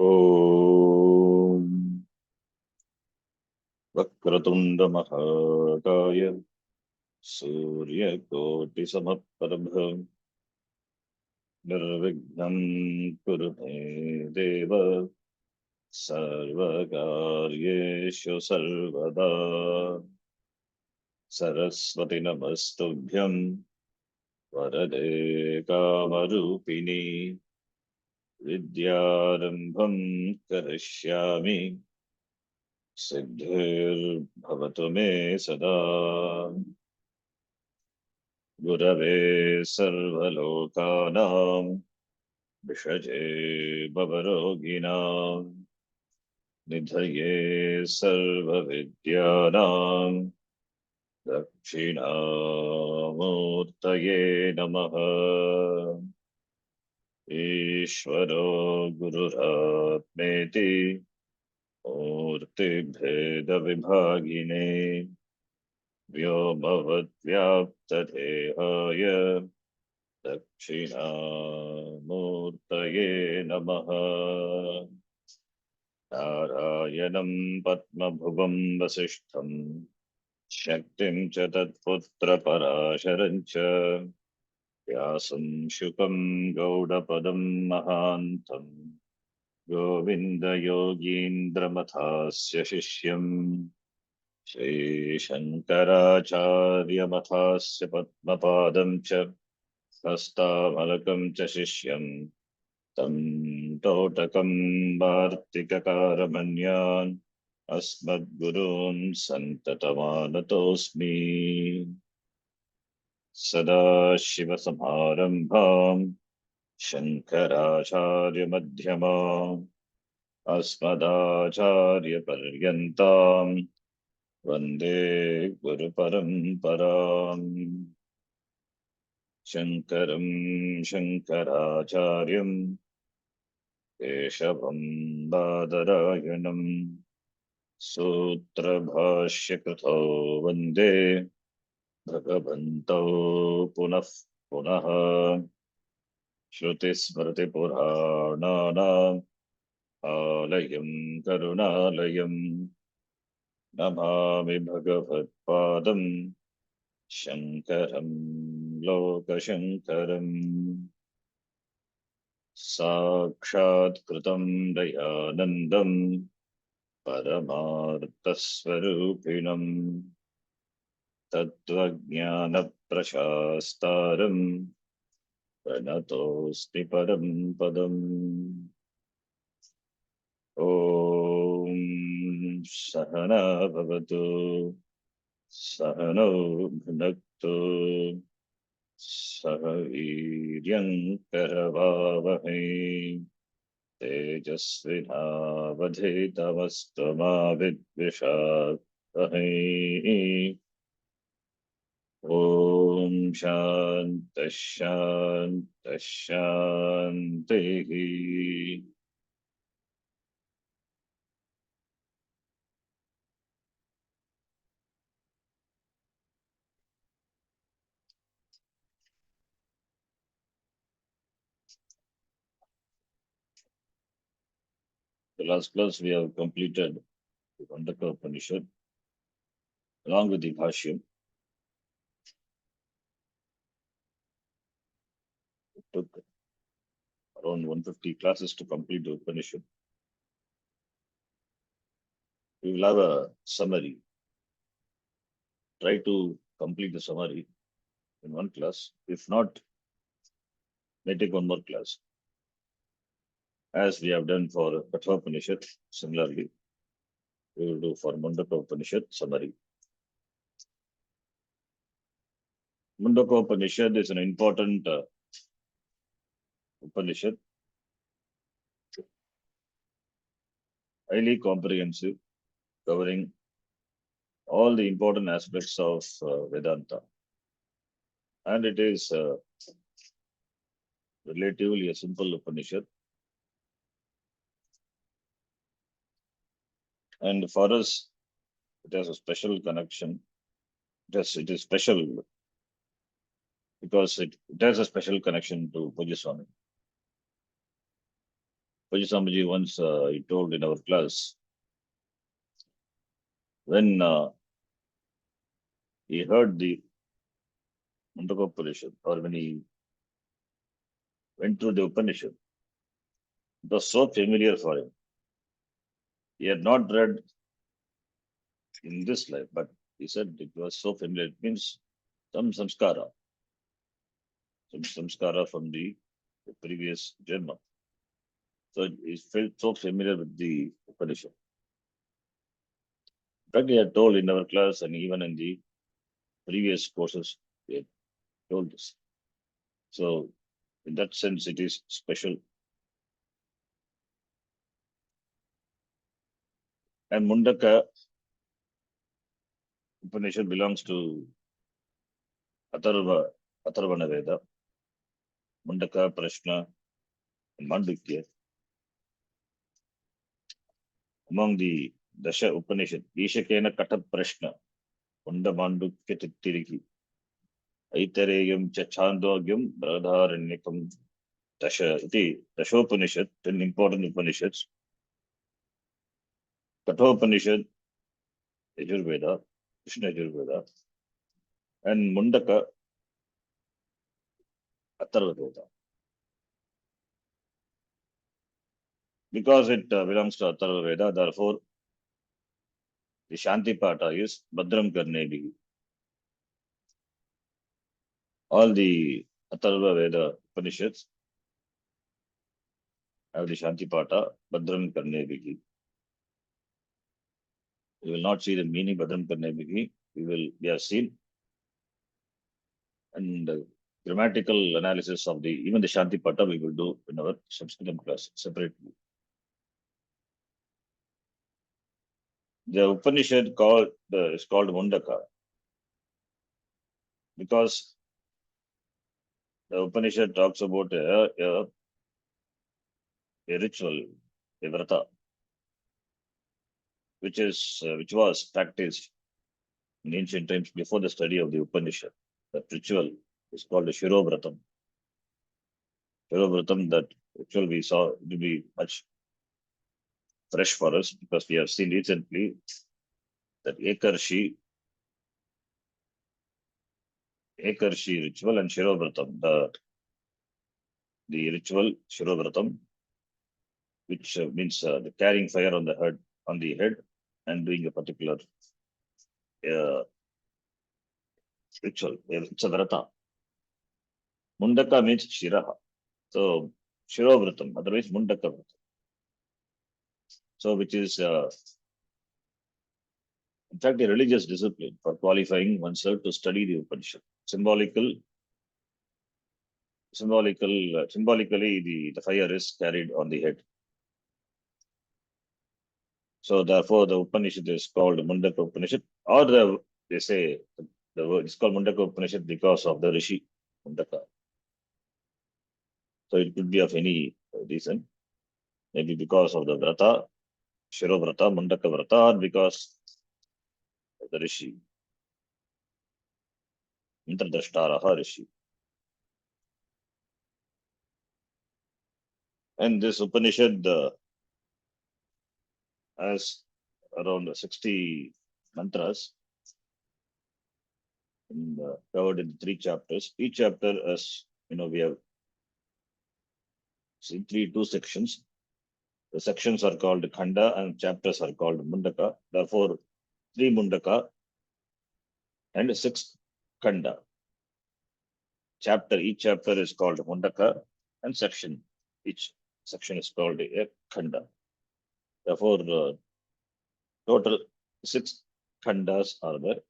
ॐ वक्रतुण्डमहाकाय सूर्यकोटिसमप्रभ निर्विघ्नं कुरु मे देव सर्वकार्येषु सर्वदा सरस्वति नमस्तुभ्यं वरदे कामरूपिणी विद्यारम्भं करिष्यामि सिद्धिर्भवतु मे सदा गुरवे सर्वलोकानां विषजे भवरोगिणां निधये सर्वविद्यानां दक्षिणामूर्तये नमः। ईश्वरो गुरुरात्मेति मूर्तिभेदविभागिने व्योमवद्व्याप्तदेहाय दक्षिणामूर्तये नमः। नारायणं पद्मभुवं वसिष्ठं शक्तिं च तत्पुत्रपराशरं च व्यासं शुकं गौडपदं महान्तं गोविन्दयोगीन्द्रमथास्य शिष्यम् श्रीशङ्कराचार्यमथास्य पद्मपादं च हस्तामलकं च शिष्यं तं तोटकं वार्तिककारमन्यान् अस्मद्गुरून् सन्ततमानतोऽस्मि। सदाशिवसमारम्भां शङ्कराचार्यमध्यमाम् अस्मदाचार्यपर्यन्तां वन्दे गुरुपरम्पराम्। शङ्करं शङ्कराचार्यं केशवं बादरायणं सूत्रभाष्यकृतौ वन्दे भगवन्तौ पुनः पुनः। श्रुतिस्मृतिपुराणानाम् आलयं करुणालयं नमामि भगवत्पादं शङ्करं लोकशङ्करम्। साक्षात्कृतं दयानन्दं परमार्थस्वरूपिणं तत्त्वज्ञानप्रशास्तारं प्रणतोऽस्मि परं पदम्। ॐ सहना भवतु सहनौ भुनक्तु सह वीर्यं करवावहै तेजस्विनावधीतमस्तु मा विद्विषावहै। ॐ शान्तिः शान्तिः शान्तिः। The last class we have completed the Mundaka Upanishad along with the Bhashyam. It took around 150 classes to complete the Upanishad. We will have a summary. Try to complete the summary in one class. If not, may take one more class. As we have done for Katha Upanishad, similarly, we will do for Mundaka Upanishad summary. Mundaka Upanishad is an important Upanishad, highly comprehensive, covering all the important aspects of Vedanta. And it is relatively a simple Upanishad. And for us, it has a special connection. It is special because it has a special connection to Pujya Swami. Swami once he told in our class, when he heard the Mundaka Upanishad, or when he went through the Upanishad, it was so familiar for him. He had not read in this life, but he said it was so familiar. It means some samskara from the previous Janma. So he felt so familiar with the Upanishad. In fact, he had told in our class and even in the previous courses, he had told this. So, in that sense, it is special. And Mundaka Upanishad belongs to Atharvana Veda. Mundaka, Prashna, and Mandukya. Among the Dasha Upanishad, Ishakena Kata Prashna, Munda Mandukya Tittiriki, Aitareyam Chachandogyam, Bradharanyakam Dasha, Dasha Upanishad, 10 important Upanishads. Kathopanishad, Yajurveda, Krishna Yajurveda, and Mundaka, Atharva Veda. Because it belongs to Atharva Veda, therefore, the Shanti Pata is Badram Karne Bhi. All the Atharva Veda Upanishads have the Shanti Pata, Badram Karne Bhi. We will not see the meaning Badram Karne Bhi. We have seen, and grammatical analysis of even the Shanti Pata we will do in our Sanskritam class separately. The Upanishad is called Mundaka because the Upanishad talks about a ritual, a vrata, which was practiced in ancient times before the study of the Upanishad. That ritual is called the Shirovratam. Shirovratam, that ritual we saw, it will be much fresh for us because we have seen recently that Ekarshi ritual and Shirovratam, the ritual Shirovratam, which means the carrying fire on the head and doing a particular ritual. It's a vrata. Mundaka means Shiraha. So Shirovratam, otherwise Mundaka Vratam. So which is in fact a religious discipline for qualifying oneself to study the Upanishad. Symbolically, the fire is carried on the head. So therefore, the Upanishad is called Mundaka Upanishad, or they say the word is called Mundaka Upanishad because of the Rishi Mundaka. So it could be of any reason, maybe because of the Vrata, Shirovrata, Mundaka Vrata, or because of the Rishi, Intradashtaraha Rishi. And this Upanishad has around 60 mantras covered in 3 chapters. Each chapter, as we have seen, 2 sections. The sections are called Khanda and chapters are called Mundaka. Therefore, 3 Mundaka and 6 Khanda. Each chapter is called Mundaka and each section is called a Khanda. Therefore, total 6 Khandas are there.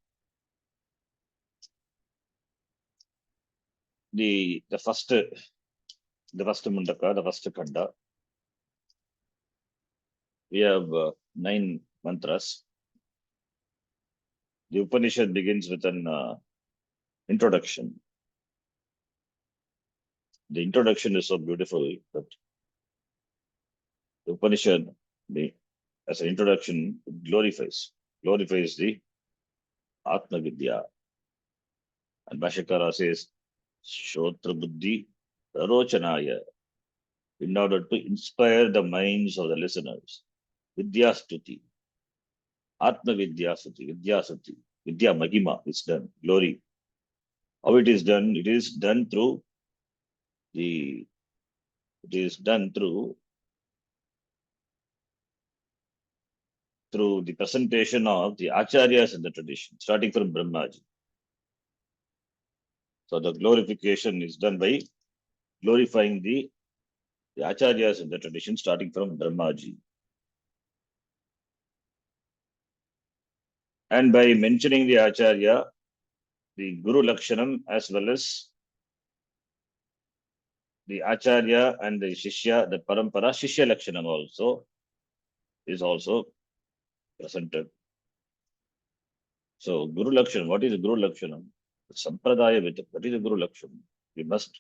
The first Mundaka, the first Khanda, we have 9 mantras. The Upanishad begins with an introduction. The introduction is so beautiful that the Upanishad, as an introduction, glorifies the Atma Vidya. And Bhashyakara says, Shotra Buddhi Rarochanaya. in order to inspire the minds of the listeners. Vidya Stuti, Atma Vidya Stuti, Vidya Stuti, Vidya Mahima is done. Glory. How it is done? It is done through the it is done through the presentation of the acharyas in the tradition, starting from Brahmaji. So the glorification is done by glorifying the acharyas in the tradition, starting from Brahmaji. And by mentioning the acharya, the Guru Lakshanam as well as the acharya and the shishya, the parampara, shishya Lakshanam also is also presented. So Guru Lakshanam, what is Guru Lakshanam? Sampradaya Vita. What is a Guru Lakshanam? We must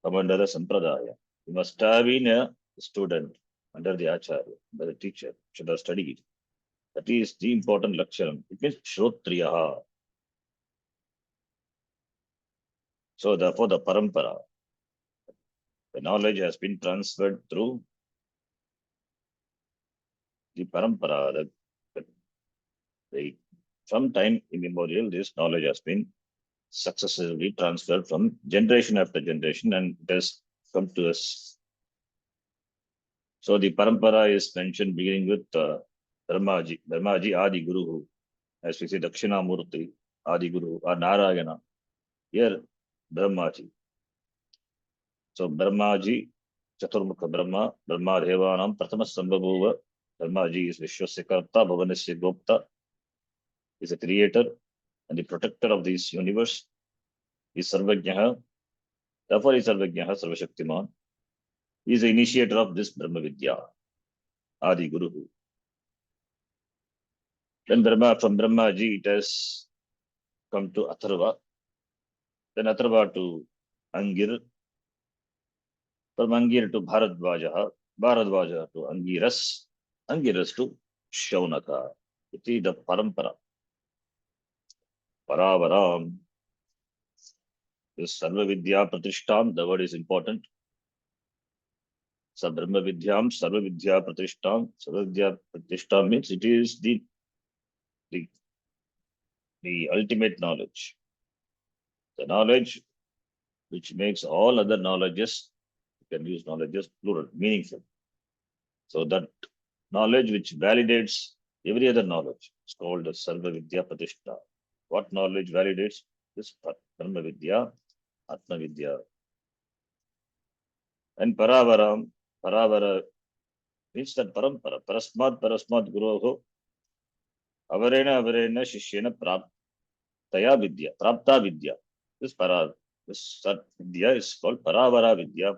come under the Sampradaya. We must have been a student under the acharya, by the teacher, should have studied. That is the important Lakshanam. It means Shrotriyaha. So therefore the parampara, the knowledge has been transferred through the parampara. From time immemorial, this knowledge has been successively transferred from generation after generation and it has come to us. So the parampara is mentioned beginning with Brahmaji Adi Guru, as we say Dakshinamurti, Adi Guru, or Narayana. Here, Brahmaji. So Brahmaji, Chaturmukha Brahma, Brahma Devanam, Prathama Sambhavuva. Brahmaji is Vishwasya Karta, Bhavanasya Gopta, is a creator and the protector of this universe. Is Sarvajnaha, therefore is Sarvajnaha, Sarvashaktiman. He is the initiator of this Brahma Vidya, Adi Guru. Then from Brahmaji, it has come to Atharva, then Atharva to Angir, from Angir to Bharadvaja, Bharadvaja to Angiras, Angiras to Shaunaka. It is the Parampara. Paravaram. This Sarva Vidya Pratishtam, the word is important. Brahma Vidyam, Sarva Vidya Pratishtam. Sarva Vidya Pratishtam means it is the, the ultimate knowledge. The knowledge which makes all other knowledges, you can use knowledges plural, meaningful. So that knowledge which validates every other knowledge is called the Sarva Vidya Pratishta. What knowledge validates this Brahma Vidya, Atma Vidya. And Paravara means that Parampara, Parasmat Guruho, Avarena Shishyena Praptaya Vidya, Prapta Vidya. This Vidya is called Paravara Vidya,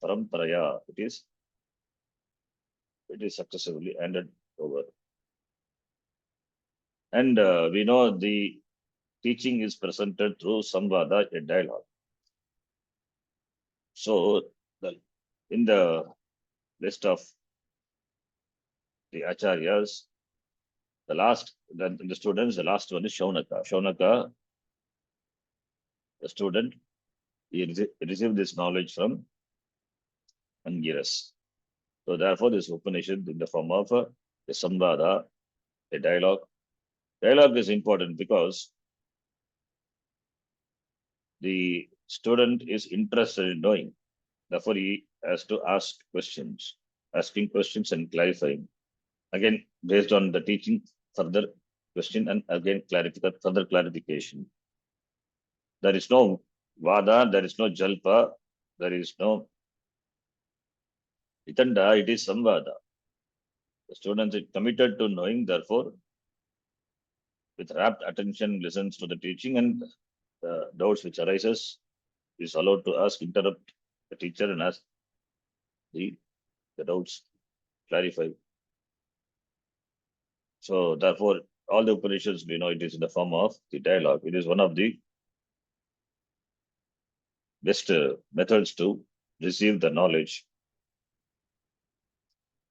Paramparaya. It is successively handed over. And we know the teaching is presented through Samvada, a dialogue. So, in the list of the acharyas, the students, the last one is Shaunaka. Shaunaka, the student, he received this knowledge from Angiras. So, therefore, this Upanishad in the form of a Samvada, a dialogue. Dialogue is important because the student is interested in knowing. Therefore, he has to ask questions, asking questions and clarifying. Again, based on the teaching, further question and again further clarification. There is no vada, there is no jalpa, there is no itanda, it is samvada. The student is committed to knowing, therefore, with rapt attention listens to the teaching and the doubts which arises is allowed to interrupt the teacher and ask the doubts, clarify. So therefore, all the Upanishads, we know it is in the form of the dialogue. It is one of the best methods to receive the knowledge.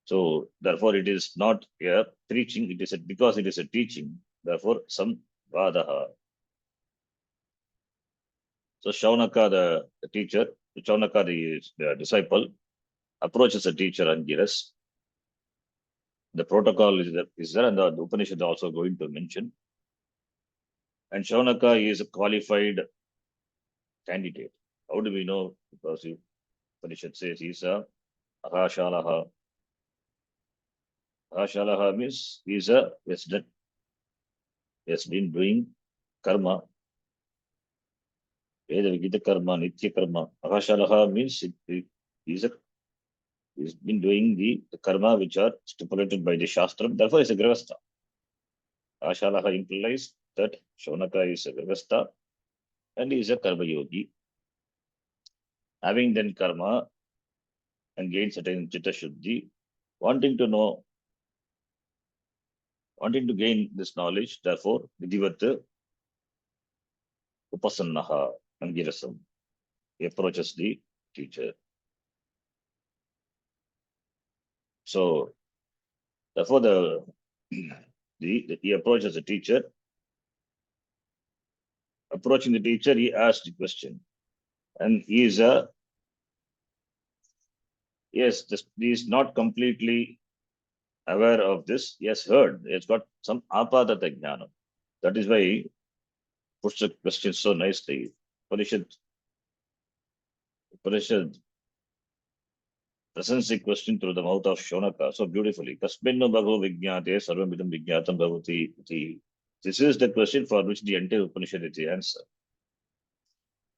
So therefore, it is not a preaching, it is because it is a teaching, therefore, some vadaha. So Shaunaka, the teacher, Shaunaka, the disciple, approaches the teacher Angiras. The protocol is there, and the Upanishad is also going to mention. And Shaunaka is a qualified candidate. How do we know? Because the Upanishad says he's a Ahashalaha. Ahashalaha means he's a has been doing karma, Veda Vigita karma, Nitya karma. Ahashalaha means he's a he's been doing the karma which are stipulated by the Shastra. Therefore, he's a Grihastha. Ahashalaha implies that Shaunaka is a Grihastha and he is a Karma Yogi. Having done karma and gained certain Chitta Shuddhi, wanting to know, wanting to gain this knowledge, therefore, Vidivat Upasannaha Angirasam. He approaches the teacher. So, therefore, he approaches the teacher. Approaching the teacher, he asked the question. And he is yes, he is not completely aware of this. He has heard. He has got some apadata jnana. That is why he puts the question so nicely. Upanishad presents the question through the mouth of Shaunaka so beautifully. Kasminno bhagav vijñāte sarvamidam vijñātam bhavati iti. This is the question for which the entire Upanishad is the answer.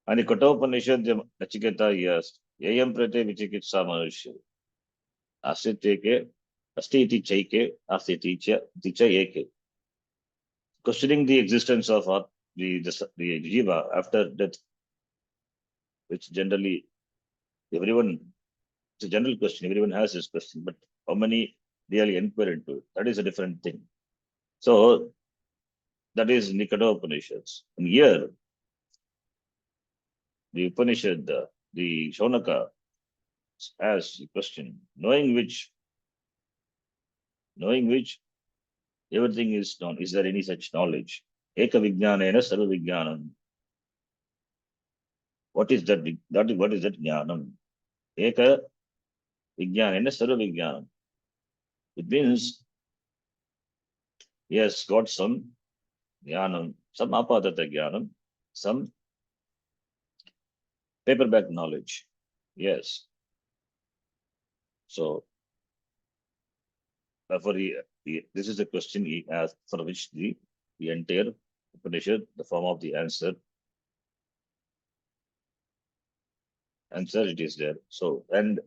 And the Kathopanishad, the Nachiketa, he asked, Yayam prate vichikitsa manushya. Asiteke, astiti chaike, asiticha, ticha eke. Questioning the existence of the jiva after death, which generally everyone, it's a general question, everyone has this question, but how many really inquire into it? That is a different thing. So that is Nikada Upanishads. And here, the Upanishad, the Shaunaka asks the question, knowing which everything is known. Is there any such knowledge? Eka vijnanena sarva vijnanam. What is that? What is that jnanam? Eka vijnanena sarva vijnanam. It means he has got some jnanam, some apadata jnanam, some paperback knowledge. Yes. So, therefore, this is the question he asked, for which the entire Upanishad, the form of the answer it is there. So, and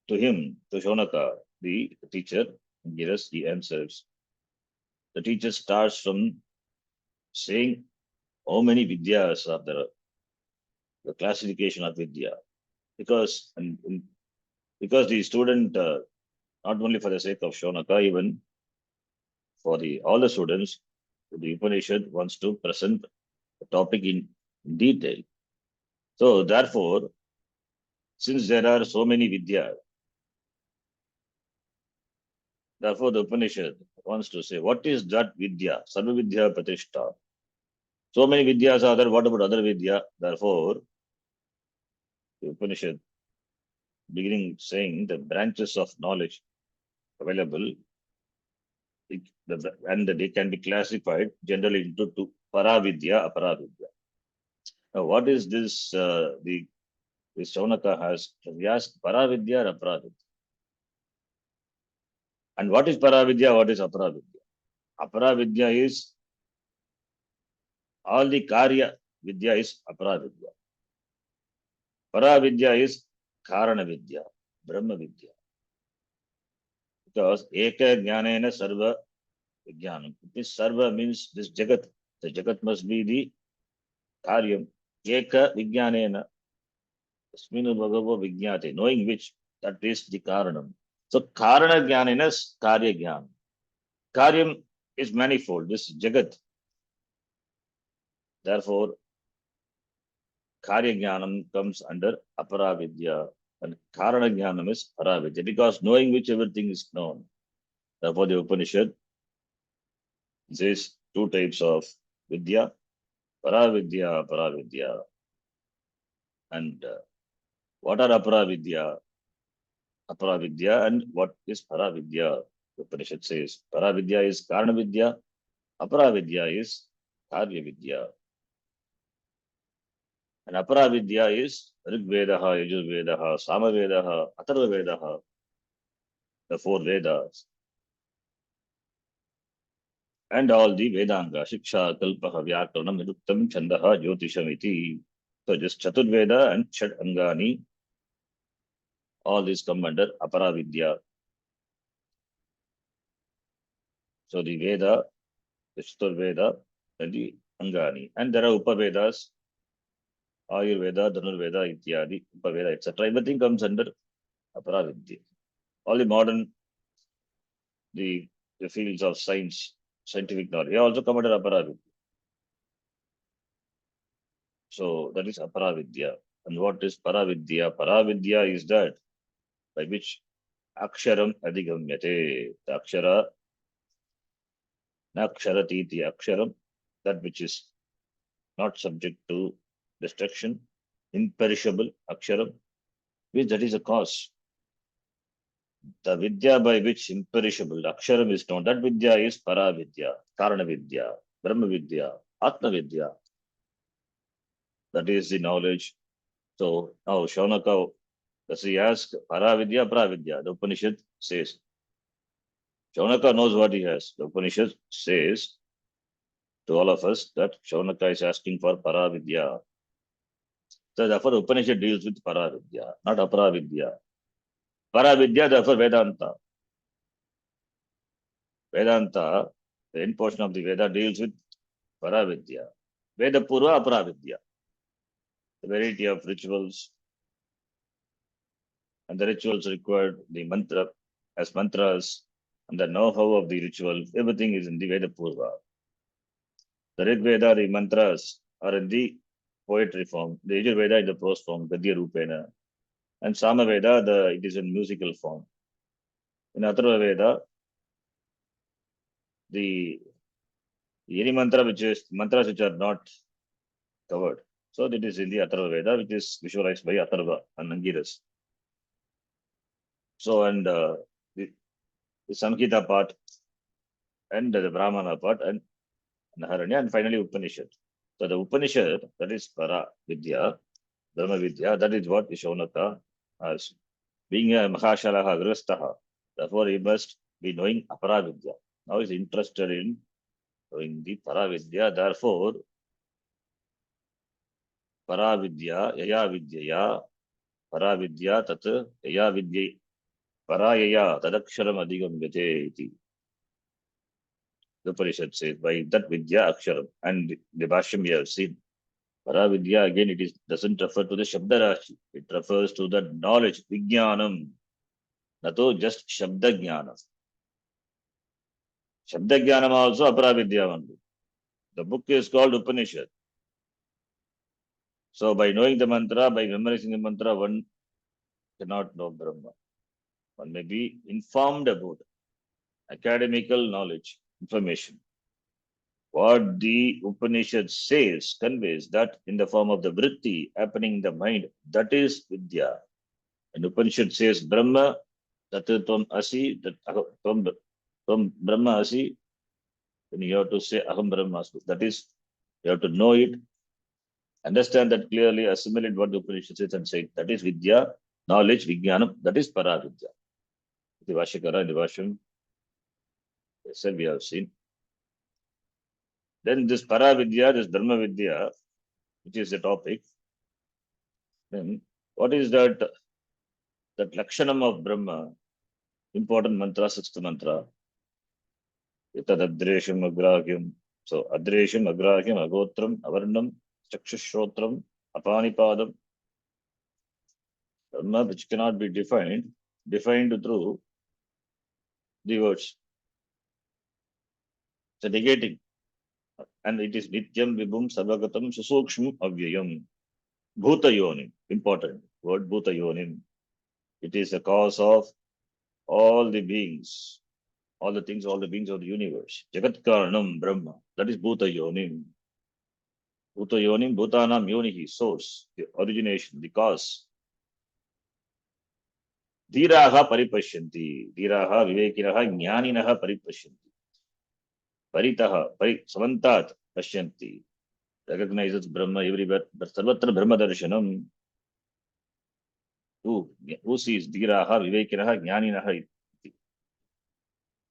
to him, to Shaunaka, the teacher, gives the answers. The teacher starts from saying how many vidyas are there, the classification of vidya, because the student, not only for the sake of Shaunaka, even for all the students, the Upanishad wants to present the topic in detail. So therefore, since there are so many vidyas, therefore the Upanishad wants to say, what is that vidya? Sarva vidya pratishta. So many vidyas are there, what about other vidya? Therefore, the Upanishad beginning saying the branches of knowledge available, and they can be classified generally into two, paravidya, aparavidya. Now, what is this? This Shaunaka has asked paravidya or aparavidya. And what is paravidya? What is aparavidya? Aparavidya is all the karya vidya is aparavidya. Paravidya is karana vidya, brahma vidya. Because eka jnanena sarva vijnanam. This sarva means this jagat. The jagat must be the karyam. Eka vijnanena. Tasminu bhagavo vijnate. Knowing which, that is the karanam. So karana jnanena is karya jnanam. Karyam is manifold. This jagat. Therefore, karya jnanam comes under aparavidya. And karana jnanam is paravidya. Because knowing which everything is known. Therefore, the Upanishad says two types of vidya, paravidya, aparavidya. And what are aparavidya? Aparavidya, and what is Paravidya? The Upanishad says Paravidya is Karana Vidya, Aparavidya is Karya Vidya. And Aparavidya is Rigvedaha, Yajurvedaha, Samavedaha, Atharvavedaha, the four Vedas, and all the Vedanga, Shiksha, Kalpaha, Vyakaranam, Niruktam, Chandaha, Jyotishamiti. So just Chaturveda and Shat Angani, all these come under Aparavidya. So the Veda, the Chaturveda, and the Angani. And there are Upavedas, Ayurveda, Dhanurveda, Ityadi, Upaveda, etc. Everything comes under Aparavidya. All the modern, the, the fields of science, scientific knowledge, they also come under Aparavidya. So that is Aparavidya. And what is Paravidya? Paravidya is that by which Aksharam Adhigamyate. The Akshara, Naksharati, the Aksharam, that which is not subject to destruction, imperishable Aksharam, which that is a cause. The Vidya by which imperishable Aksharam is known, that Vidya is Paravidya, Karana Vidya, Brahma Vidya, Atma Vidya. That is the knowledge. So now Shaunaka, does he ask Paravidya, Pravidya? The Upanishad says. Shaunaka knows what he has. The Upanishad says to all of us that Shaunaka is asking for Paravidya. So therefore, the Upanishad deals with Paravidya, not Aparavidya. Paravidya, therefore, Vedanta. Vedanta, the end portion of the Veda, deals with Paravidya. Veda Purva, Aparavidya. The variety of rituals and the rituals required, the mantra as mantras, and the know-how of the ritual, everything is in the Veda Purva. The Rig Veda, the mantras are in the poetry form. The Yajur Veda in the prose form, Gadya Rupena. And Sama Veda, it is in musical form. In Atharva Veda, the any mantra which is mantras which are not covered. So that is in the Atharva Veda, which is visualized by Atharva and Angiras. So and the Samhita part and the Brahmana part and Naharanya and finally Upanishad. So the Upanishad, that is Para Vidya, Dharma Vidya, that is what Shaunaka has. Being a Mahashalaha Gristaha, therefore he must be knowing Aparavidya. Now he's interested in knowing the Paravidya, therefore Paravidya, Yaya Vidyaya, Paravidya Tat, Yaya Vidya, Parayaya, Tadaksharam Adhigamyate iti. The Upanishad says, by that Vidya Aksharam. And the Bhashyam we have seen. Paravidya, again, it doesn't refer to the Shabdarashi. It refers to the knowledge, Vijnanam, not just Shabda Jnanam. Shabda Jnanam also Aparavidya only. The book is called Upanishad. So by knowing the mantra, by memorizing the mantra, one cannot know Brahma. One may be informed about academical knowledge, information. What the Upanishad says, conveys that in the form of the vritti happening in the mind, that is Vidya. And Upanishad says Brahma, that Tvam Asi, that Tvam Brahma Asi, then you have to say Aham Brahmasmi. That is, you have to know it, understand that clearly, assimilate what the Upanishad says and say, that is Vidya, knowledge, Vijnanam, that is Paravidya. The Vashikara and the Vashyam, said we have seen. Then this Paravidya, this Dharma Vidya, which is the topic, then what is that Lakshanam of Brahma, important mantra, sixth mantra, Itad Adresham Agrahyam. So Adresham, Agrahyam, Agotram, Avarnam, Chakshushrotram, Apanipadam, Brahma which cannot be defined through the words. So negating. And it is Nityam Vibhum Sarvagatam Susuksham Avyayam. Bhuta Yonim, important word Bhuta Yonim. It is the cause of all the beings, all the things, all the beings of the universe. Jagat Karanam Brahma. That is Bhuta Yonim. Bhuta Yonim, Bhutanam Yonihi, source, the origination, the cause. Dhiraha paripashyanti. Dhiraha vivekinaha jnaninaha paripashyanti. Paritaha, samantat pashyanti. Recognizes Brahma everywhere. But sarvatra Brahma darshanam. Who sees Dhiraha vivekinaha jnaninaha.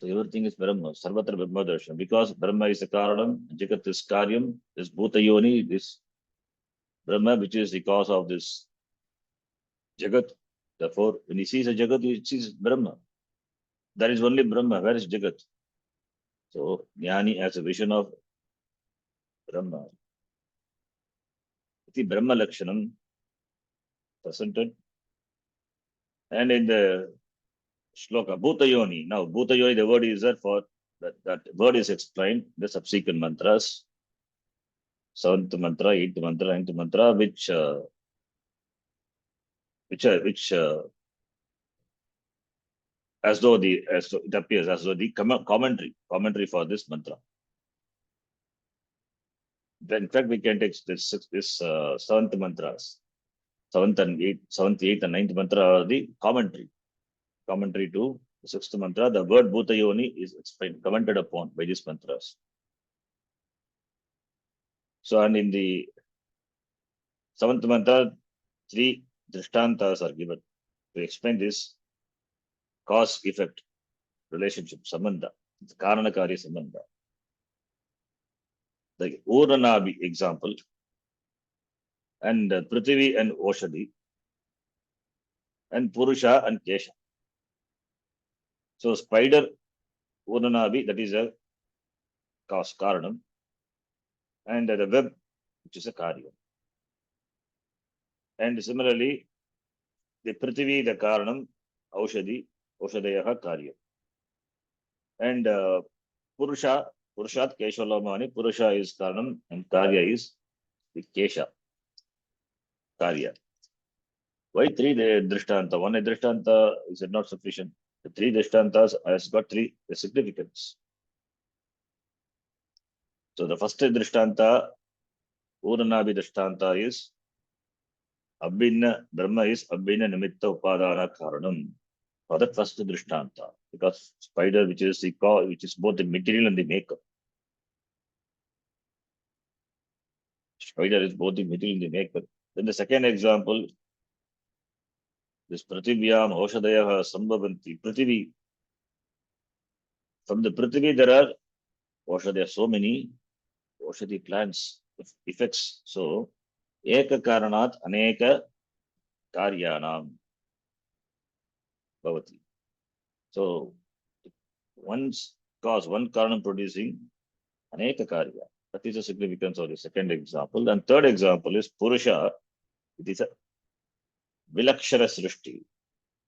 So everything is Brahma. Sarvatra Brahma darshanam. Because Brahma is the Karanam, Jagat is Karyam, this Bhutayoni, this Brahma, which is the cause of this Jagat. Therefore, when he sees a Jagat, he sees Brahma. That is only Brahma. Where is Jagat? So, Jnani has a vision of Brahma. Iti Brahma Lakshanam presented. And in the shloka, Bhutayoni. Now, Bhutayoni, the word is there for that word is explained in the subsequent mantras. Seventh mantra, eighth mantra, ninth mantra, which as though it appears as though the commentary for this mantra. In fact, we can take this seventh mantras, seventh, eighth, and ninth mantra are the commentary to the sixth mantra. The word Bhutayoni is explained, commented upon by these mantras. So, and in the seventh mantra, 3 drishtantas are given to explain this cause-effect relationship, sambandha, the karanakari sambandha. The Uranabi example, and Prithvi and Oshadi, and Purusha and Kesha. So spider Uranabi, that is a cause, karanam, and the web, which is a karya. And similarly, the Prithvi, the karanam, Aushadi, Oshadayaha karya. And Purushat Keshalamani, Purusha is karanam, and karya is the Kesha, karya. Why 3 drishtanta? 1 drishtanta is not sufficient. The 3 drishtantas has got 3 significance. So the first drishtanta, Uranabi drishtanta is Abhinna, Brahma is Abhinna Nimitta Upadana Karanam. For the first drishtanta, because spider, which is both the material and the makeup. Spider is both the material and the makeup. Then the second example, this Prathivyam Oshadayaha Sambhavanti. Prithvi. From the Prithvi, there are Oshadaya, so many Oshadi plants, effects. So, Eka Karanat Aneka Karyanam Bhavati. So, one Karanam producing Aneka Karya. That is the significance of the second example. And third example is Purusha. It is a Vilakshara Srishti.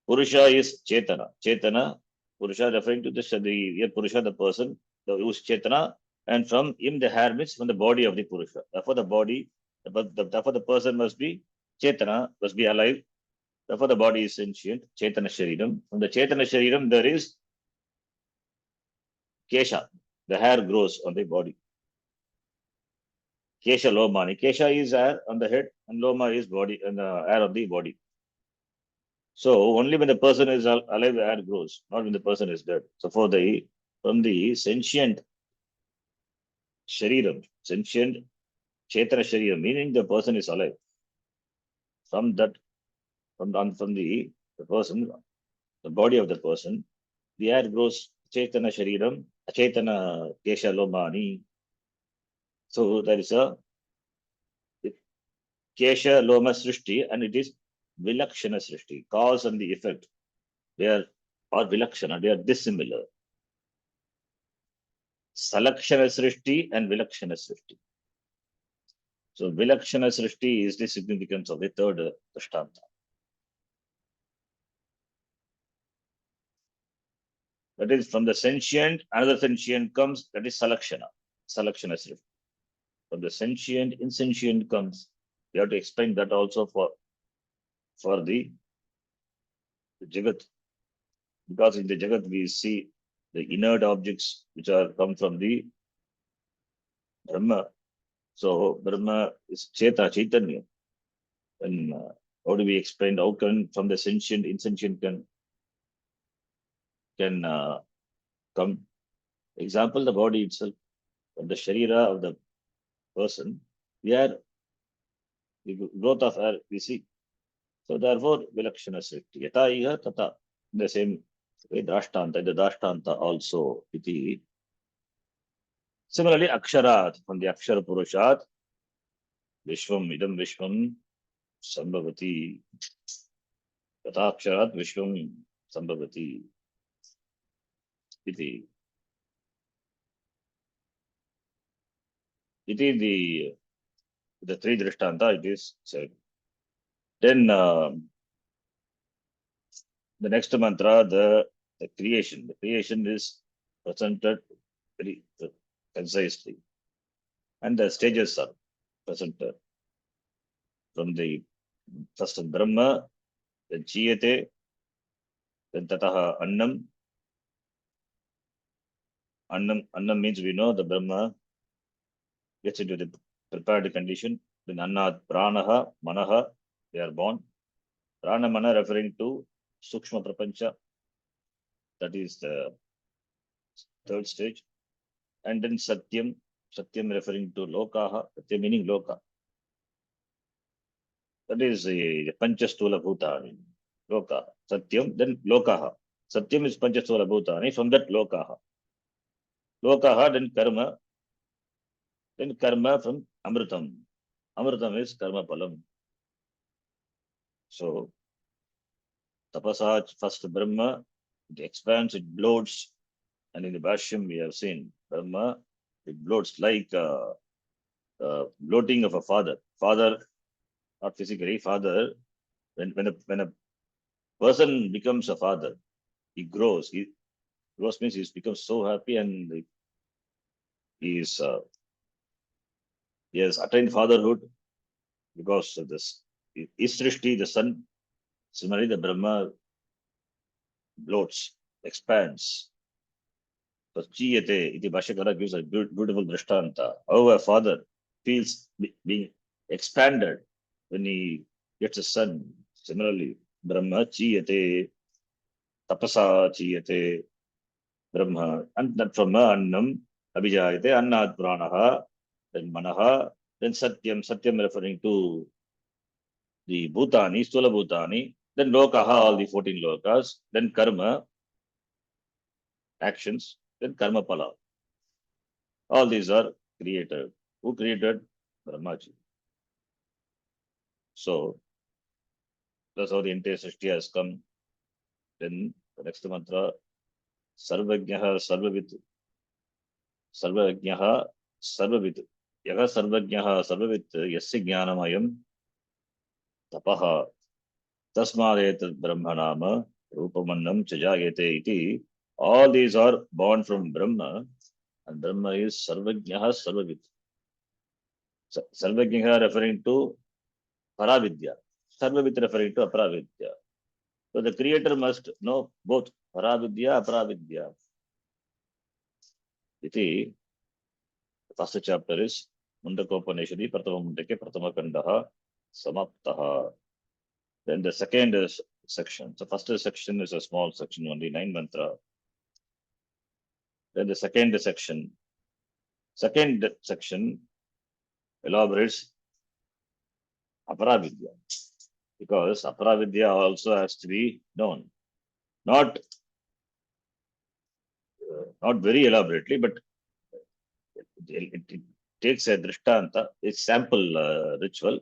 Purusha is Chetana. Chetana, Purusha referring to Purusha, the person, who is Chetana, and from him the hair means from the body of the Purusha. Therefore, therefore the person must be Chetana, must be alive. Therefore, the body is sentient, Chetana Shariram. From the Chetana Shariram, there is Kesha. The hair grows on the body. Kesha Lomani. Kesha is hair on the head, and Loma is body and the hair of the body. So only when the person is alive, the hair grows, not when the person is dead. So from the sentient Shariram, sentient Chetana Shariram, meaning the person is alive. From the person, the body of the person, the hair grows Chetana Shariram, Chetana Kesha Lomani. So there is a Kesha Loma Srishti, and it is Vilakshana Srishti, cause and the effect. They are Vilakshana, they are dissimilar. Salakshana Srishti and Vilakshana Srishti. So Vilakshana Srishti is the significance of the third Drishtanta. That is, from the sentient, another sentient comes, that is Salakshana Srishti. From the sentient, insentient comes. We have to explain that also for the Jagat. Because in the Jagat we see the inert objects which are come from the Brahma. So Brahma is Chaitanya. And how do we explain how can from the sentient, insentient can can come. Example, the body itself, from the sharira of the person, we are the growth of air, we see. So therefore, vilakshana srishti. Yata iha tata. The same way, dashtanta, the dashtanta also. Iti. Similarly, aksharat, from the akshara purushat, vishwam, idam vishwam, sambhavati. Tata aksharat, vishwam, sambhavati. Iti. Iti the three drishtanta, it is said. Then the next mantra, the creation. The creation is presented very concisely. And the stages are presented from the first Brahma, then Chiyate, then Tataha Annam. Annam means we know the Brahma gets into the prepared condition. Then Annat Pranaha, Manaha, they are born. Prana Mana referring to Sukshma Prapancha, that is the third stage. And then Satyam, Satyam referring to Lokaha, Satyam meaning Loka. That is the Panchastula Bhutani, Loka. Satyam, then Lokaha. Satyam is Panchastula Bhutani, from that Lokaha. Lokaha, then karma from Amritam. Amritam is karma palam. So, tapasa, first Brahma, it expands, it bloats, and in the Bhashyam we have seen Brahma, it bloats like bloating of a father. Father, not physically, father, when a person becomes a father, he grows. He grows means he becomes so happy and he is he has attained fatherhood because of this. Isrishti, the sun, similarly the Brahma bloats, expands. So Chiyate, iti Bhashyakara gives a beautiful drishtanta. How a father feels being expanded when he gets a son. Similarly, Brahma Chiyate, Tapasa Chiyate, Brahma, and that from Annam, Abhijayate, Annad Pranaha, then Manaha, then Satyam, Satyam referring to the Bhutani, Stula Bhutani, then Lokaha, all the 14 lokas, then Karma, actions, then Karma Pala. All these are created. Who created? Brahmaji. So that's how the entire Srishti has come. Then the next mantra, Sarvajnaha Sarvavit. Sarvajnaha Sarvavit. Yaha Sarvajnaha Sarvavit Yasya Jnanamayam Tapaha Tasmadet Brahmanama Rupamannam Chajayate iti. All these are born from Brahma, and Brahma is Sarvajnaha Sarvavit. Sarvajnaha referring to Paravidya. Sarvavit referring to Aparavidya. So the creator must know both Paravidya, Aparavidya. Iti, the first chapter is Mundaka Upanishad, Pratama Mundake, Pratama Kandaha, Samaptaha. Then the second section. The first section is a small section, only 9 mantra. Then the second section elaborates Aparavidya. Because Aparavidya also has to be known. Not very elaborately, but it takes a drishtanta, a sample ritual,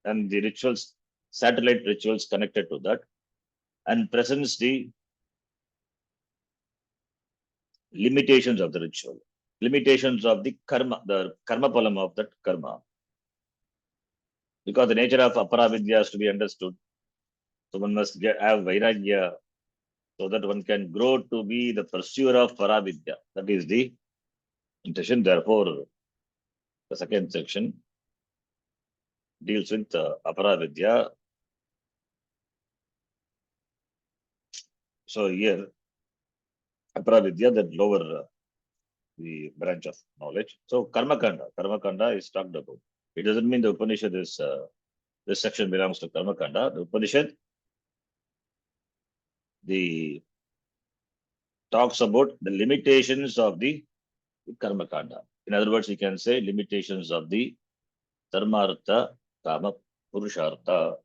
and the rituals, satellite rituals connected to that, and presents the limitations of the ritual, limitations of the karma palam of that karma. Because the nature of Aparavidya has to be understood. So one must have Vairagya so that one can grow to be the pursuer of Paravidya. That is the intention. Therefore, the second section deals with Aparavidya. So here, Aparavidya, that lower the branch of knowledge. So Karma Kanda is talked about. It doesn't mean the Upanishad is, this section belongs to Karma Kanda. The Upanishad, the talks about the limitations of the karma kanda. In other words, we can say limitations of the dharmartha, kama, purushartha,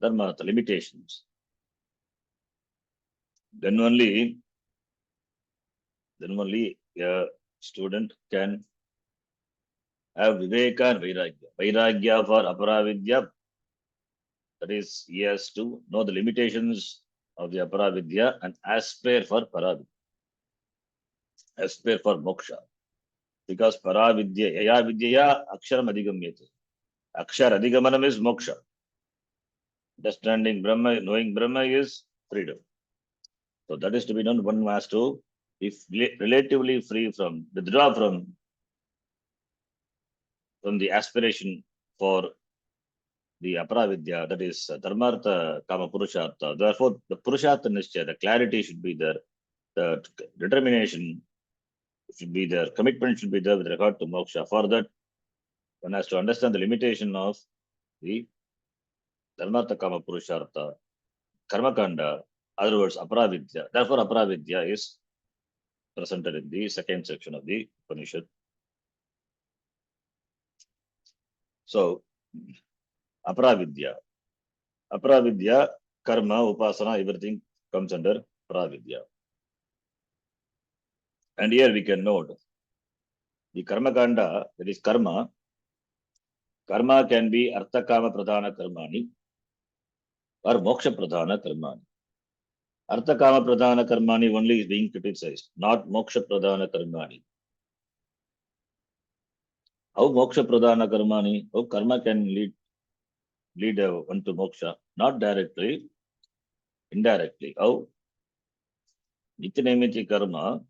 dharmartha, limitations. Then only a student can have viveka and vairagya. Vairagya for aparavidya, that is, he has to know the limitations of the aparavidya and aspire for paravidya, aspire for moksha. Because paravidya, yaya vidyaya aksharam adhigamyate. Akshar adhigamanam is moksha. Understanding Brahma, knowing Brahma is freedom. So that is to be done. One has to be relatively free from, withdraw from the aspiration for the aparavidya, that is dharmartha, kama, purushartha. Therefore, the purushartha nishchaya, the clarity should be there, the determination should be there, commitment should be there with regard to moksha. For that, one has to understand the limitation of the dharmartha, kama, purushartha, karmakanda, other words, aparavidya. Therefore, aparavidya is presented in the second section of the Upanishad. So, aparavidya. Aparavidya, karma, upasana, everything comes under aparavidya. And here we can note the karma kanda, that is karma. Karma can be artha kama pradhana karmani or moksha pradhana karmani. Artha kama pradhana karmani only is being criticized, not moksha pradhana karmani. How moksha pradhana karmani? How karma can lead one to moksha? Not directly, indirectly. How? Nityanamiti karma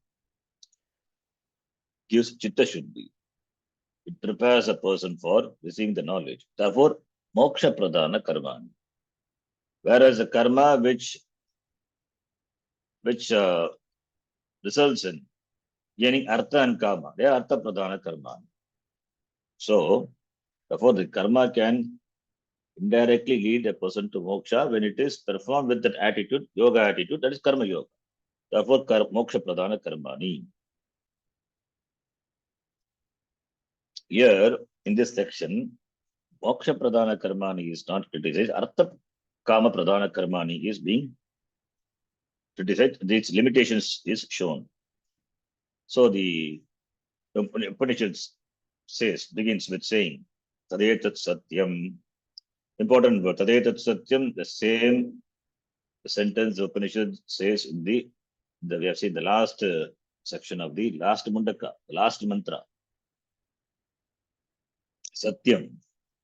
gives chitta shuddhi. It prepares a person for receiving the knowledge. Therefore, moksha pradhana karmani. Whereas the karma which results in gaining artha and kama, they are artha pradhana karma. So, therefore, the karma can indirectly lead a person to moksha when it is performed with that attitude, yoga attitude, that is karma yoga. Therefore, moksha pradhana karmani. Here, in this section, moksha pradhana karmani is not criticized. Artha kama pradhana karmani is being criticized. Its limitations is shown. So the Upanishad begins with saying, Tadetat Satyam. Important word, Tadetat Satyam, the same sentence the Upanishad says in we have seen the last section of the last Mundaka, the last mantra. Satyam.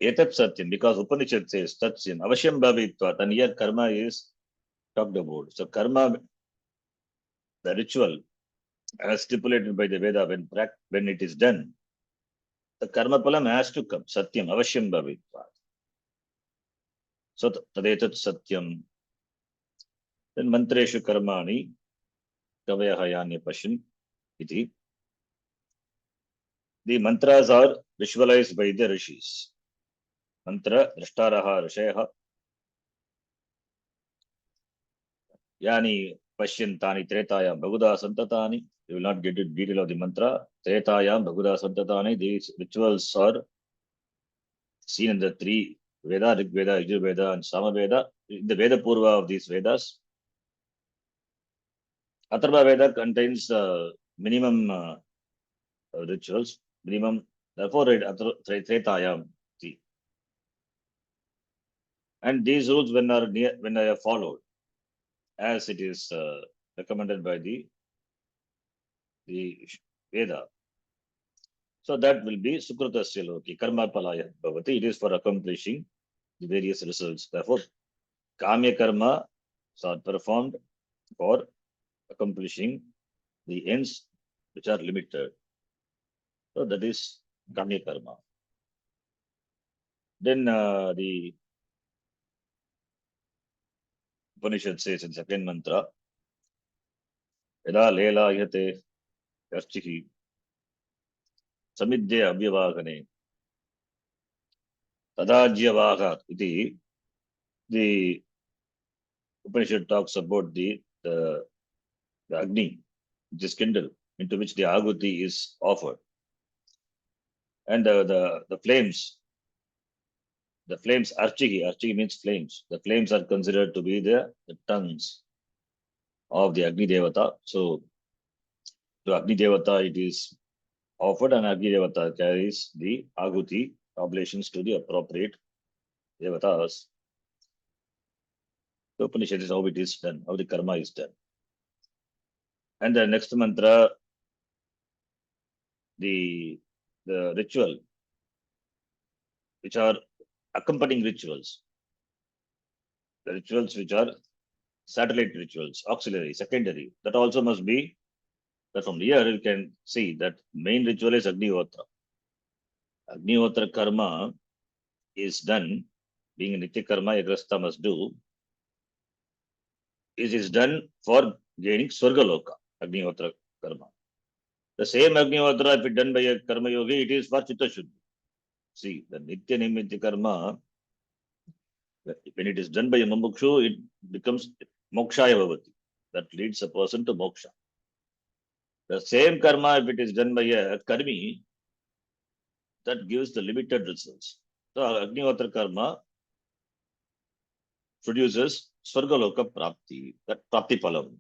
Etat Satyam, because Upanishad says Tatyam, Avashyam Bhavitvat, and here karma is talked about. So karma, the ritual, as stipulated by the Veda, when it is done, the karma palam has to come. Satyam, Avashyam Bhavitvat. So Tadetat Satyam. Then Mantreshu Karmani, Kavayahayanya Pashin, iti. The mantras are visualized by the rishis. Mantra, Drishtaraha, Rishayaha. Yani Pashyantani, Tretayam, Bhaguda Santatani. You will not get into detail of the mantra. Tretayam, Bhaguda Santatani. These rituals are seen in the three Veda, Rig Veda, Yajur Veda, and Sama Veda. In the Veda Purva of these Vedas, Atharva Veda contains minimum rituals, minimum. Therefore, Tretayam. And these rules, when they are followed, as it is recommended by the Veda, so that will be Sukrutasya Loki, Karma Palaya Bhavati. It is for accomplishing the various results. Therefore, Kamya Karma are performed for accomplishing the ends which are limited. So that is Kamya Karma. Then the Upanishad says in second mantra, Yada Lela Yate Yarchihi Samidya Avyavagane Tadajyavaga iti. The Upanishad talks about the the Agni, which is kindled, into which the Ahuti is offered. And the flames, archigi means flames. The flames are considered to be the tongues of the Agni Devata. So to Agni Devata it is offered, and Agni Devata carries the Ahuti oblations to the appropriate Devatas. The Upanishad is how it is done, how the karma is done. And the next mantra, the ritual, which are accompanying rituals, the rituals which are satellite rituals, auxiliary, secondary, that also must be. But from here you can see that main ritual is Agnihotra. Agnihotra karma is done, being a Nitya karma, Agrastha must do, is done for gaining Swargaloka, Agnihotra karma. The same Agnihotra, if it done by a karma yogi, it is for Chitta Shuddhi. See, the Nitya Nimitti karma, when it is done by a Mumukshu, it becomes Mokshaya Bhavati. That leads a person to Moksha. The same karma, if it is done by a Karmi, that gives the limited results. So Agnihotra karma produces Swargaloka Prapti, that Prapti Palam.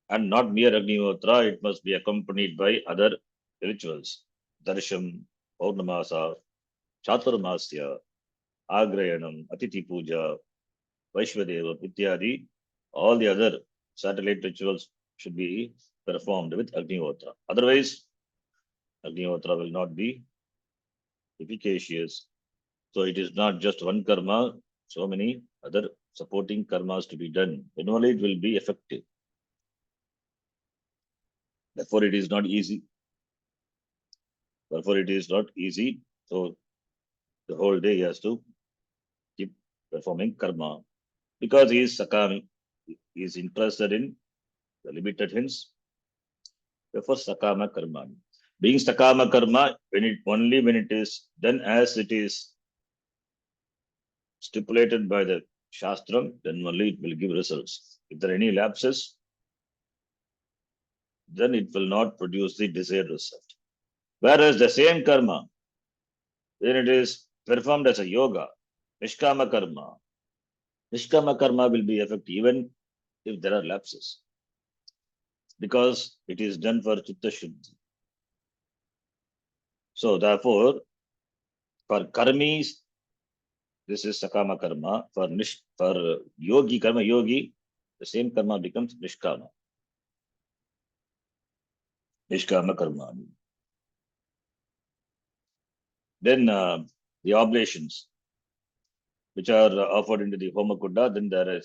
And not mere Agnihotra, it must be accompanied by other rituals. Darsham, Paurnamasa, Chaturmasya, Agrayanam, Atiti Puja, Vaishvadeva, Ityadi, all the other satellite rituals should be performed with Agnihotra. Otherwise, Agnihotra will not be efficacious. So it is not just one karma, so many other supporting karmas to be done. Then only it will be effective. Therefore, it is not easy. Therefore, it is not easy. So the whole day he has to keep performing karma because he is sakami. He is interested in the limited hints. Therefore, sakama karma. Being sakama karma, when it is done as it is stipulated by the Shastram, then only it will give results. If there are any lapses, then it will not produce the desired result. Whereas the same karma, when it is performed as a yoga, Nishkama karma will be effective even if there are lapses. Because it is done for Chitta Shuddhi. So therefore, for karmis, this is Sakama karma. For yogi, karma yogi, the same karma becomes Nishkama. Nishkama karma. Then the oblations, which are offered into the Homakunda, then there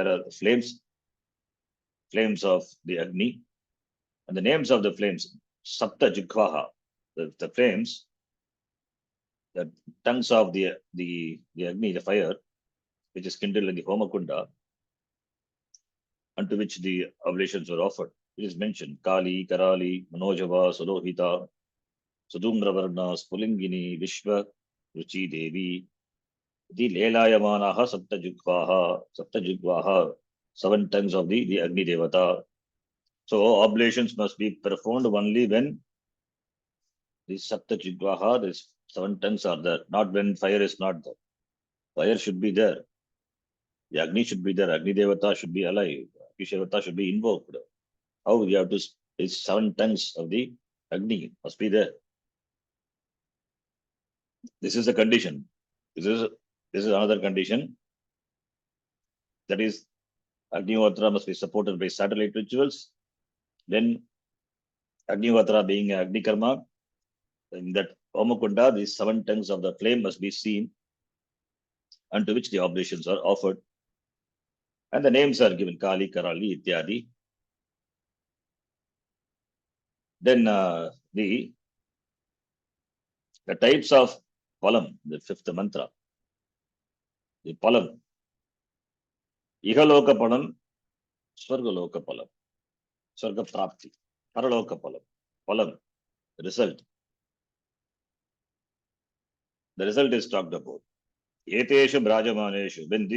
are flames of the Agni, and the names of the flames, Sapta Jikvaha, the flames, the tongues of the Agni, the fire, which is kindled in the Homakunda, unto which the oblations were offered. It is mentioned Kali, Karali, Manojava, Sulohita, Sudumravarna, Spulingini, Vishwa, Ruchi Devi, the Lelayamanaha Saptajugvaha, 7 tongues of the Agni Devata. So oblations must be performed only when the Saptajugvaha, the 7 tongues are there, not when fire is not there. Fire should be there. The Agni should be there. Agni Devata should be alive. Agni Devata should be invoked. How we have to, it's 7 tongues of the Agni must be there. This is a condition. This is another condition. That is, Agnihotra must be supported by satellite rituals. Then Agnihotra being Agni Karma, in that Homakunda, these 7 tongues of the flame must be seen, unto which the oblations are offered. And the names are given, Kali, Karali, Ityadi. Then the types of Palam, the 5th mantra. The Palam. Ihaloka Palam, Swargaloka Palam, Swarga Prapti, Paraloka Palam, Palam, the result. The result is talked about. Eteshu Brajamaneshu, when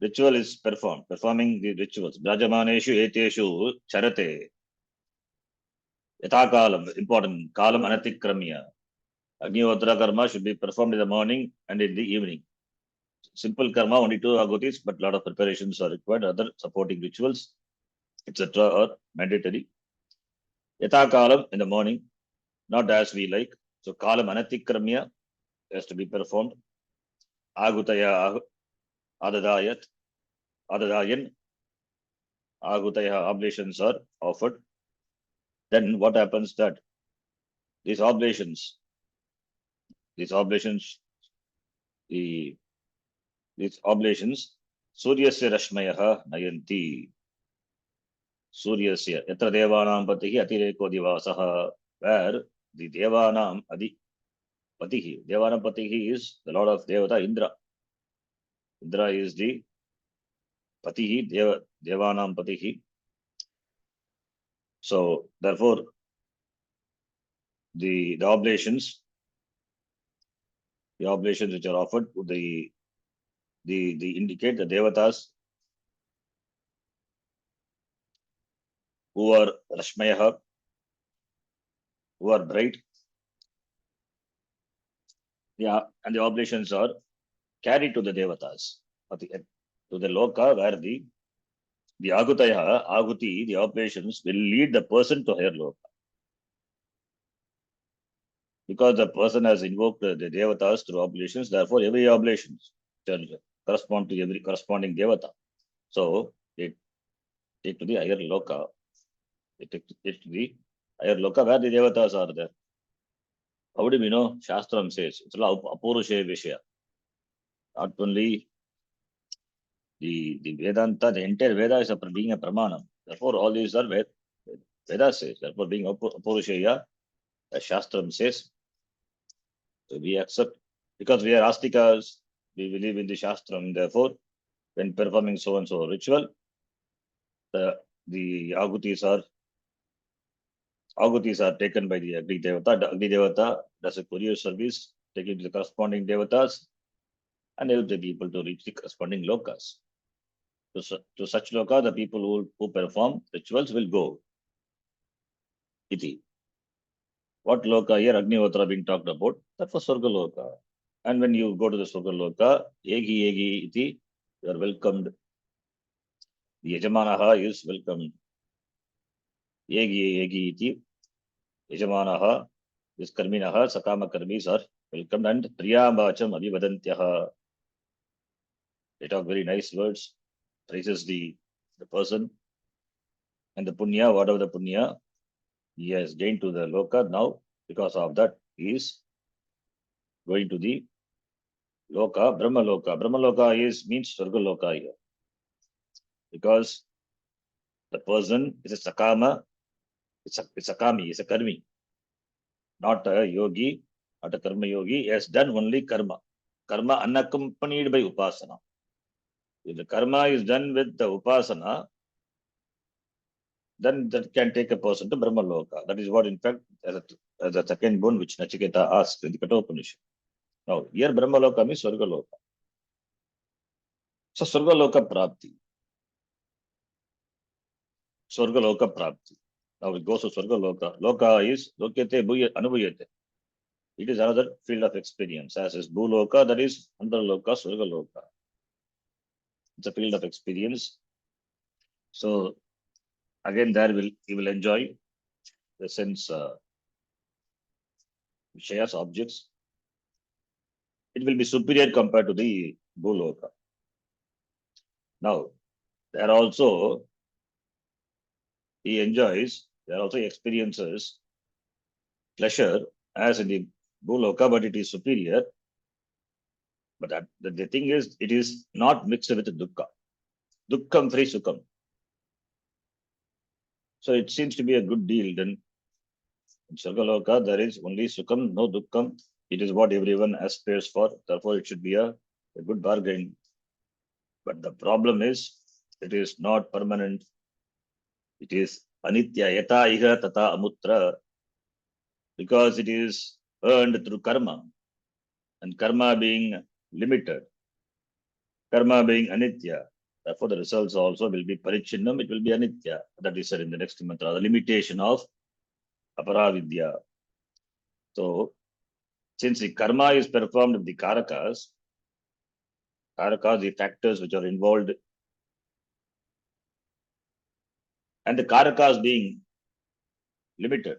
ritual is performed, performing the rituals. Brajamaneshu eteshu charate. Yatha kalam, important. Kalam anatikramya. Agnihotra karma should be performed in the morning and in the evening. Simple karma, only 2 agutis, but a lot of preparations are required. Other supporting rituals, etc., are mandatory. Yatha kalam in the morning, not as we like. So kalam anatikramya has to be performed. Agutaya adadayat, adadayan, agutaya oblations are offered. Then what happens that these oblations, the these oblations, Suryasya Rashmayaha Nayanti. Suryasya Yatra Devanam Patihi Atireko Divasaha, where the Devanam Adi Patihi. Devanam Patihi is the Lord of Devata Indra. Indra is the Patihi, Devanam Patihi. So therefore, the oblations which are offered to the indicate the devatas who are Rashmayaha, who are bright. Yeah, and the oblations are carried to the devatas, to the loka where the agutaya, aguti, the oblations will lead the person to higher loka. Because the person has invoked the devatas through oblations, therefore every oblations correspond to every corresponding devata. So it take to the higher loka. It take to the higher loka where the devatas are there. How do we know? Shastram says it's a apurushe vishaya. Not only the Vedanta, the entire Veda is being a pramanam. Therefore, all these are Veda says. Therefore, being apurusheya, as Shastram says, so we accept because we are astikas, we believe in the Shastram. Therefore, when performing so and so ritual, the agutis are taken by the Agni Devata. The Agni Devata does a courier service, taking to the corresponding devatas, and help the people to reach the corresponding lokas. To such loka, the people who perform rituals will go. Iti. What loka here, Agnihotra being talked about, that was Swarga loka. And when you go to the Swarga loka, egi iti, you are welcomed. The Yajamanaha is welcomed. Egi iti, Yajamanaha, this Karminaha, Sakama Karmis are welcomed. And Priyambacham Abhivadantyaha. They talk very nice words, praises the person. And the punya, whatever the punya he has gained to the loka, now because of that he is going to the loka, Brahma loka. Brahma loka means Swarga loka here. Because the person is a sakama, it's a kami, it's a karmi, not a yogi, not a karma yogi. He has done only karma. Karma unaccompanied by upasana. If the karma is done with the upasana, then that can take a person to Brahma loka. That is what, in fact, as a second boon which Nachiketa asked in the Katha Upanishad. Now, here Brahma loka means Swarga loka. So, Swarga loka prapti. Swarga loka prapti. Now it goes to Swarga loka. Loka is lokete anubhuyate. It is another field of experience. As is Bhuloka, that is Andhra Loka, Swarga Loka. It's a field of experience. So again, there you will enjoy the sense Vishayas, objects. It will be superior compared to the Bhuloka. Now, there also he enjoys, there also experiences pleasure as in the Bhuloka, but it is superior. But the thing is, it is not mixed with dukkha. Dukkham free sukham. So it seems to be a good deal. Then in Swargaloka, there is only sukham, no dukkham. It is what everyone aspires for. Therefore, it should be a good bargain. But the problem is, it is not permanent. It is anitya yata iha tata amutra, because it is earned through karma. And karma being limited, karma being anitya, Therefore, the results also will be parichinnam, it will be anitya. That is said in the next mantra, the limitation of aparavidya. So, since the karma is performed with the karakas, the factors which are involved, and the karakas being limited,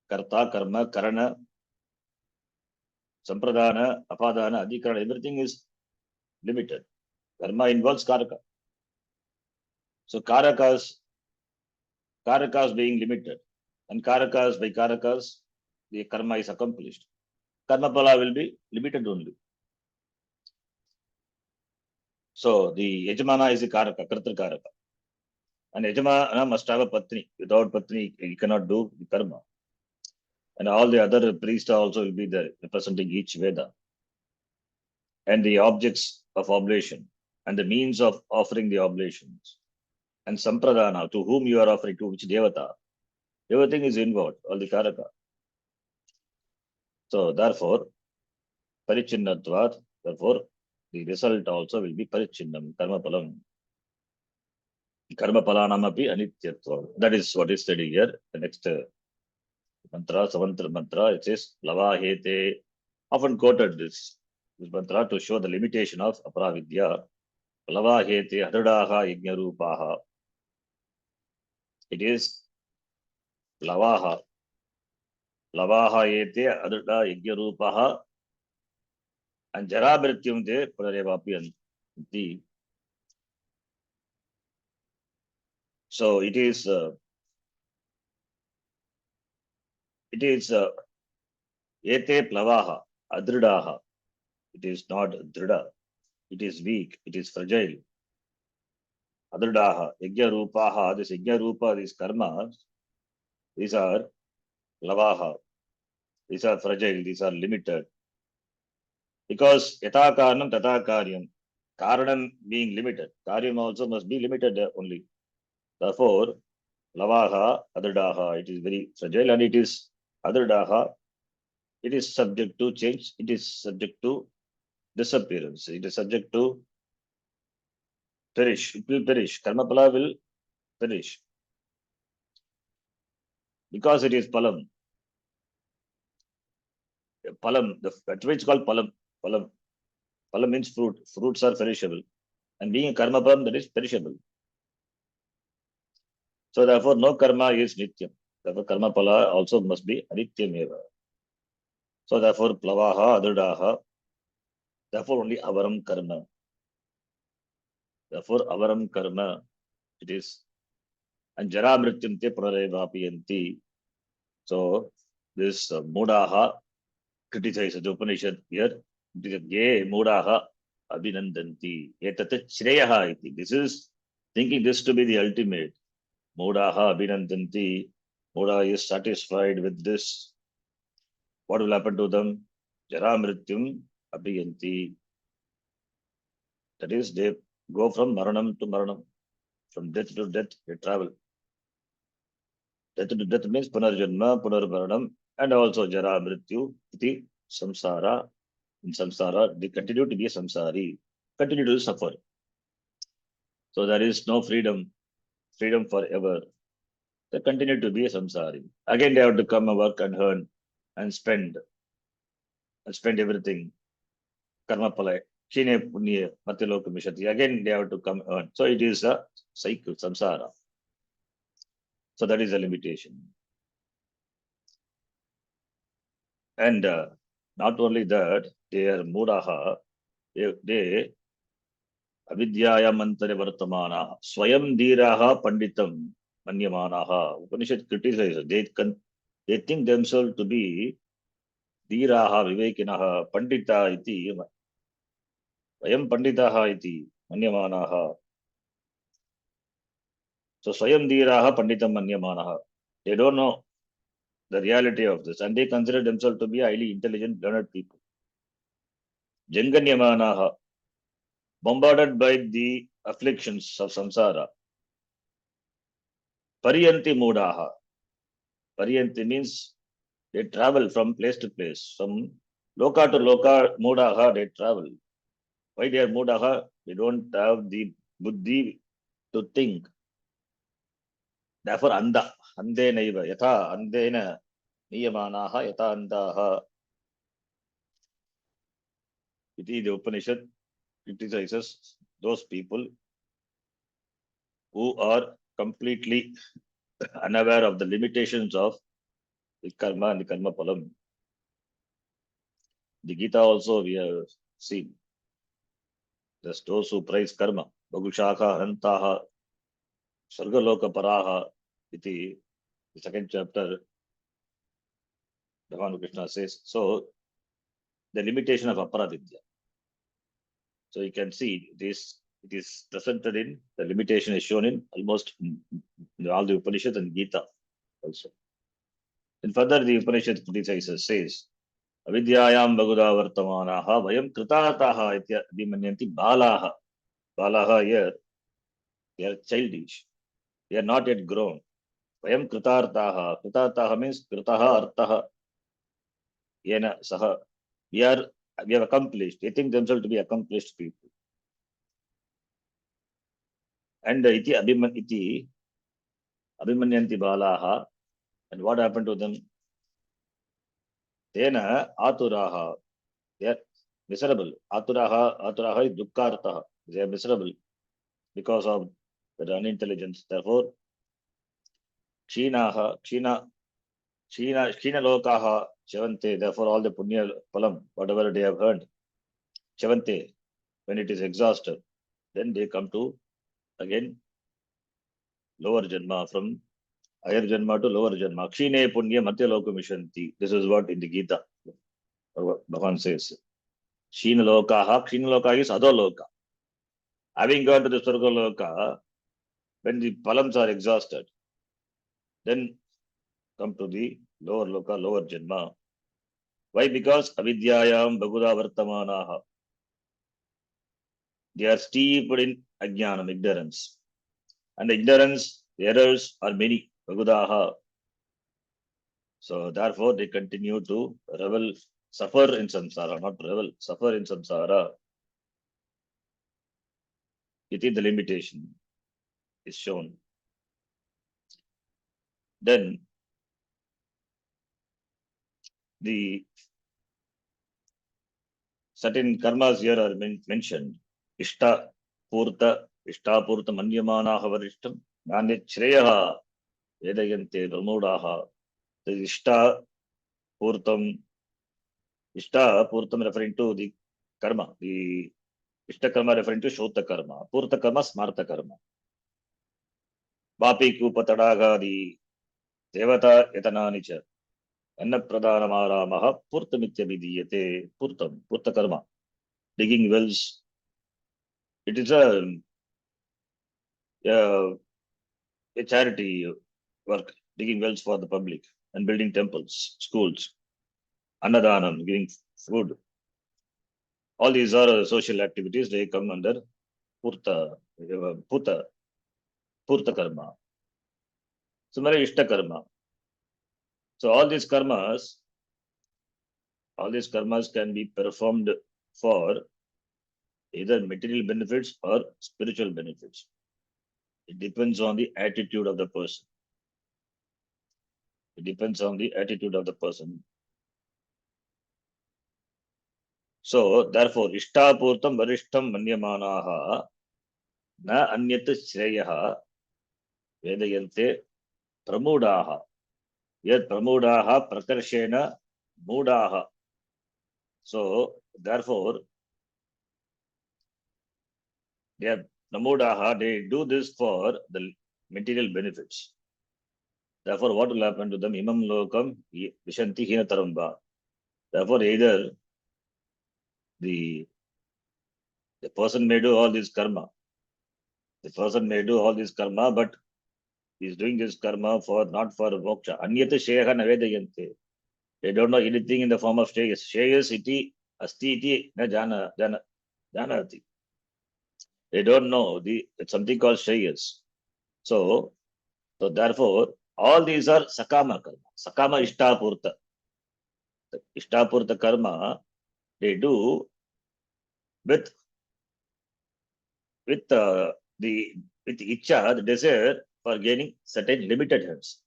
karta, karma, karana, sampradana, apadana, adhikarana, everything is limited. Karma involves karaka. So karakas being limited, and karakas by karakas, the karma is accomplished. Karma pala will be limited only. So the yajamana is the karaka, karta karaka. And yajamana must have a patni. Without patni, he cannot do the karma. And all the other priests also will be there representing each Veda. And the objects of oblation and the means of offering the oblations. And sampradana, to whom you are offering, to which devata. Everything is involved, all the karaka. So therefore, parichinnatvat, therefore, the result also will be parichinnam, karma palam. Karma palanam api anityatva. That is what is studied here. The next mantra, seventh mantra, it says, lava hete, often quoted this mantra to show the limitation of aparavidya. Lava hete hadadaha yajnarupaha. It is lavaha. Lavaha ete adada yajnarupaha and jarabhrityum te punarevapi. So it is ete plavaha, adridaha. It is not drida. It is weak. It is fragile. Adridaha, yajna rupaha. This yajna rupa, these karmas, these are lavaha. These are fragile. These are limited. Because yata karanam tata karyam. Karanam being limited. Karyam also must be limited only. Therefore, lavaha, adridaha. It is very fragile and it is adridaha. It is subject to change. It is subject to disappearance. It is subject to perish. It will perish. Karmapala will perish. Because it is palam. Palam, that's why it's called palam. Palam. Palam means fruit. Fruits are perishable. And being a karma palam, that is perishable. So therefore, no karma is nityam. Therefore, karma pala also must be anityam eva. So therefore, plavaha, adridaha. Therefore, only avaram karma. Therefore, avaram karma, it is. And jara mrityam te prarevapiyanti. So this mudaha criticizes the Upanishad here. Ye mudaha abhinandanti. Etat shreyaha iti. This is thinking this to be the ultimate. Mudaha abhinandanti. Muda is satisfied with this. What will happen to them? Jara mrityum abhiyanti. That is, they go from maranam to maranam. From death to death, they travel. Death to death means punarjanma, punarmaranam, and also jara mrityu, iti samsara. In samsara, they continue to be a samsari, continue to suffer. So there is no freedom forever. They continue to be a samsari. Again, they have to come and work and earn and spend everything. Karma palay. Kshine punya matiloka mishati. Again, they have to come earn. So it is a cycle, samsara. So that is a limitation. And not only that, they are mudaha, they avidyayam antare vartamana, swayam dhiraha panditam manyamanaha. Upanishad criticizes, they think themselves to be dhiraha vivekinaha pandita iti, swayam panditaha iti manyamanaha. So swayam dhiraha panditam manyamanaha. They don't know the reality of this and they consider themselves to be highly intelligent, learned people. Janganyamanaha, bombarded by the afflictions of samsara. Pariyanti mudaha. Pariyanti means they travel from place to place. From loka to loka, mudaha, they travel. Why they are mudaha? They don't have the buddhi to think. Therefore, andenaiva, yatha andena niyamanaha, yatha andaha. Iti the Upanishad criticizes those people who are completely unaware of the limitations of the karma and the karma palam. The Gita also we have seen. Just those who praise karma. Bagushaka, Antaha, Sargaloka Paraha, iti, the second chapter, Bhagavan Krishna says. So, the limitation of Aparavidya. So, you can see this, it is presented in, the limitation is shown in almost all the Upanishads and Gita also. And further, the Upanishad criticizes, says, Avidyayam Bhaguda Vartamanaha, Vayam Kritataha, Itya Abhimanyanti Balaha. Balaha here, they are childish. They are not yet grown. Vayam Kritartaha. Kritartaha means Kritaha Artaha. Yena Saha. We have accomplished. They think themselves to be accomplished people. And iti Abhimanyanti Balaha. And what happened to them? Tena Aturaha. They are miserable. Aturaha is Dukkartaha. They are miserable because of the unintelligence. Therefore, Kshinaha, Kshina Lokaha, Chavante. Therefore, all the Punya Palam, whatever they have earned, Chavante, when it is exhausted, then they come to again lower Janma, from higher Janma to lower Janma. Kshine Punya Matya Loka Mishanti. This is what in the Gita Bhagavan says. Kshina Loka is Adoloka. Having gone to the Surga Loka, when the Palams are exhausted, then come to the lower Loka, lower Janma. Why? Because Avidyayam Bhaguda Vartamanaha. They are steeped in Ajnanam, ignorance. And the ignorance, the errors are many. Bhagudaha. So therefore, they continue to revel, suffer in samsara, not revel, suffer in samsara. It is the limitation is shown. Then the certain karmas here are mentioned. Ishta Purta Manyamanaha Varishtam, Nanyat Shreyaha, Vedayante Ramudaha. The Purtam referring to the karma, the Ishta karma referring to Shota karma, Purta karma, Smarta karma. Vapi Kupatadaga, the Devata Yatananicha, Annapradana Maramaha, Purtamitya Vidiyate, Purta karma, digging wells. It is a charity work, digging wells for the public and building temples, schools, Annadanam, giving food. All these are social activities, they come under Purta karma. Similarly, Ishta karma. So all these karmas can be performed for either material benefits or spiritual benefits. It depends on the attitude of the person. So therefore, Ishtapurtam Varishtam Manyamanaha na Anyat Shreyaha Vedayante Pramudaha. Yet Pramudaha Prakarshena Mudaha. So therefore, they are Pramudaha, they do this for the material benefits. Therefore, what will happen to them? Imam Lokam Vishanti Hina Taramba. Therefore, either the person may do all this karma. The person may do all this karma, but he is doing this karma for not for moksha. Anyata sheha navedayante. They don't know anything in the form of shreyas. Shreyas iti asti iti na janati. They don't know it's something called shreyas. So therefore, all these are sakama karma. Sakama ishtapurta. Ishtapurta karma they do with with Icha, the desire for gaining certain limited ends.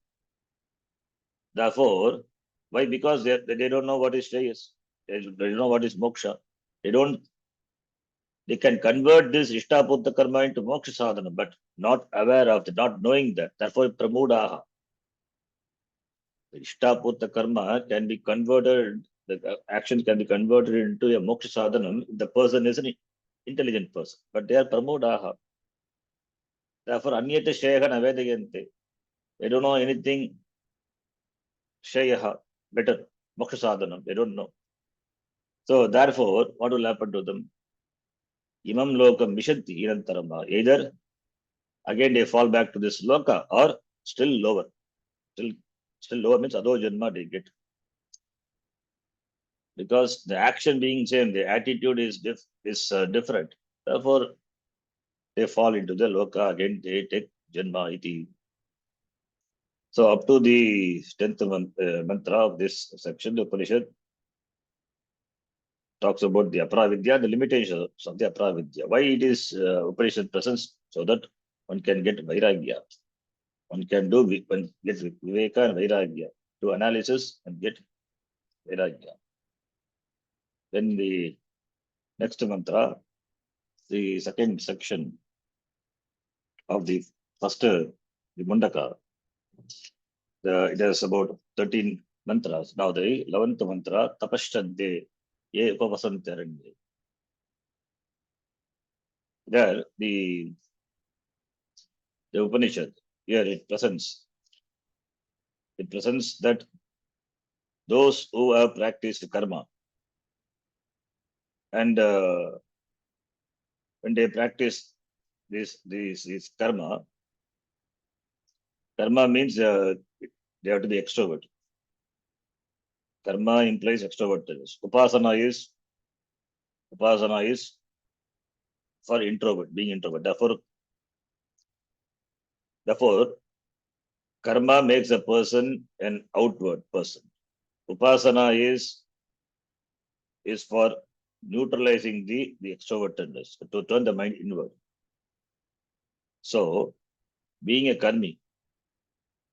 Therefore, why? Because they don't know what is Shreyas. They don't know what is moksha. They don't. They can convert this Ishtaputta karma into moksha sadhana, but not aware of it, not knowing that. Therefore, pramudaha. The Ishtaputta karma can be converted. The action can be converted into a moksha sadhana if the person is an intelligent person. But they are pramudaha. Therefore, anyata shreyaha navedayante. They don't know anything shreyaha better. Moksha sadhana. They don't know. So therefore, what will happen to them? Imam lokam mishanti inantarama. Either again they fall back to this loka or still lower. Still, still lower means adho janma they get. Because the action being same, the attitude is different. Therefore, they fall into the loka again. They take janma iti. So up to the 10th mantra of this section, the Upanishad talks about the apravidya, the limitations of the apravidya. Why it is Upanishad presents so that one can get vairagya. One can do one get viveka and vairagya. Do analysis and get vairagya. Then the next mantra, the second section of the first, the Mundaka. It has about 13 mantras. Now the 11th mantra, tapashadde, ye upavasantaranye. There, the Upanishad, here it presents that those who have practiced karma and when they practice this karma means they have to be extrovert. Karma implies extrovertness. Upasana is for introvert, being introvert. Therefore, karma makes a person an outward person. Upasana is for neutralizing the extrovertedness, to turn the mind inward. So, being a karmi,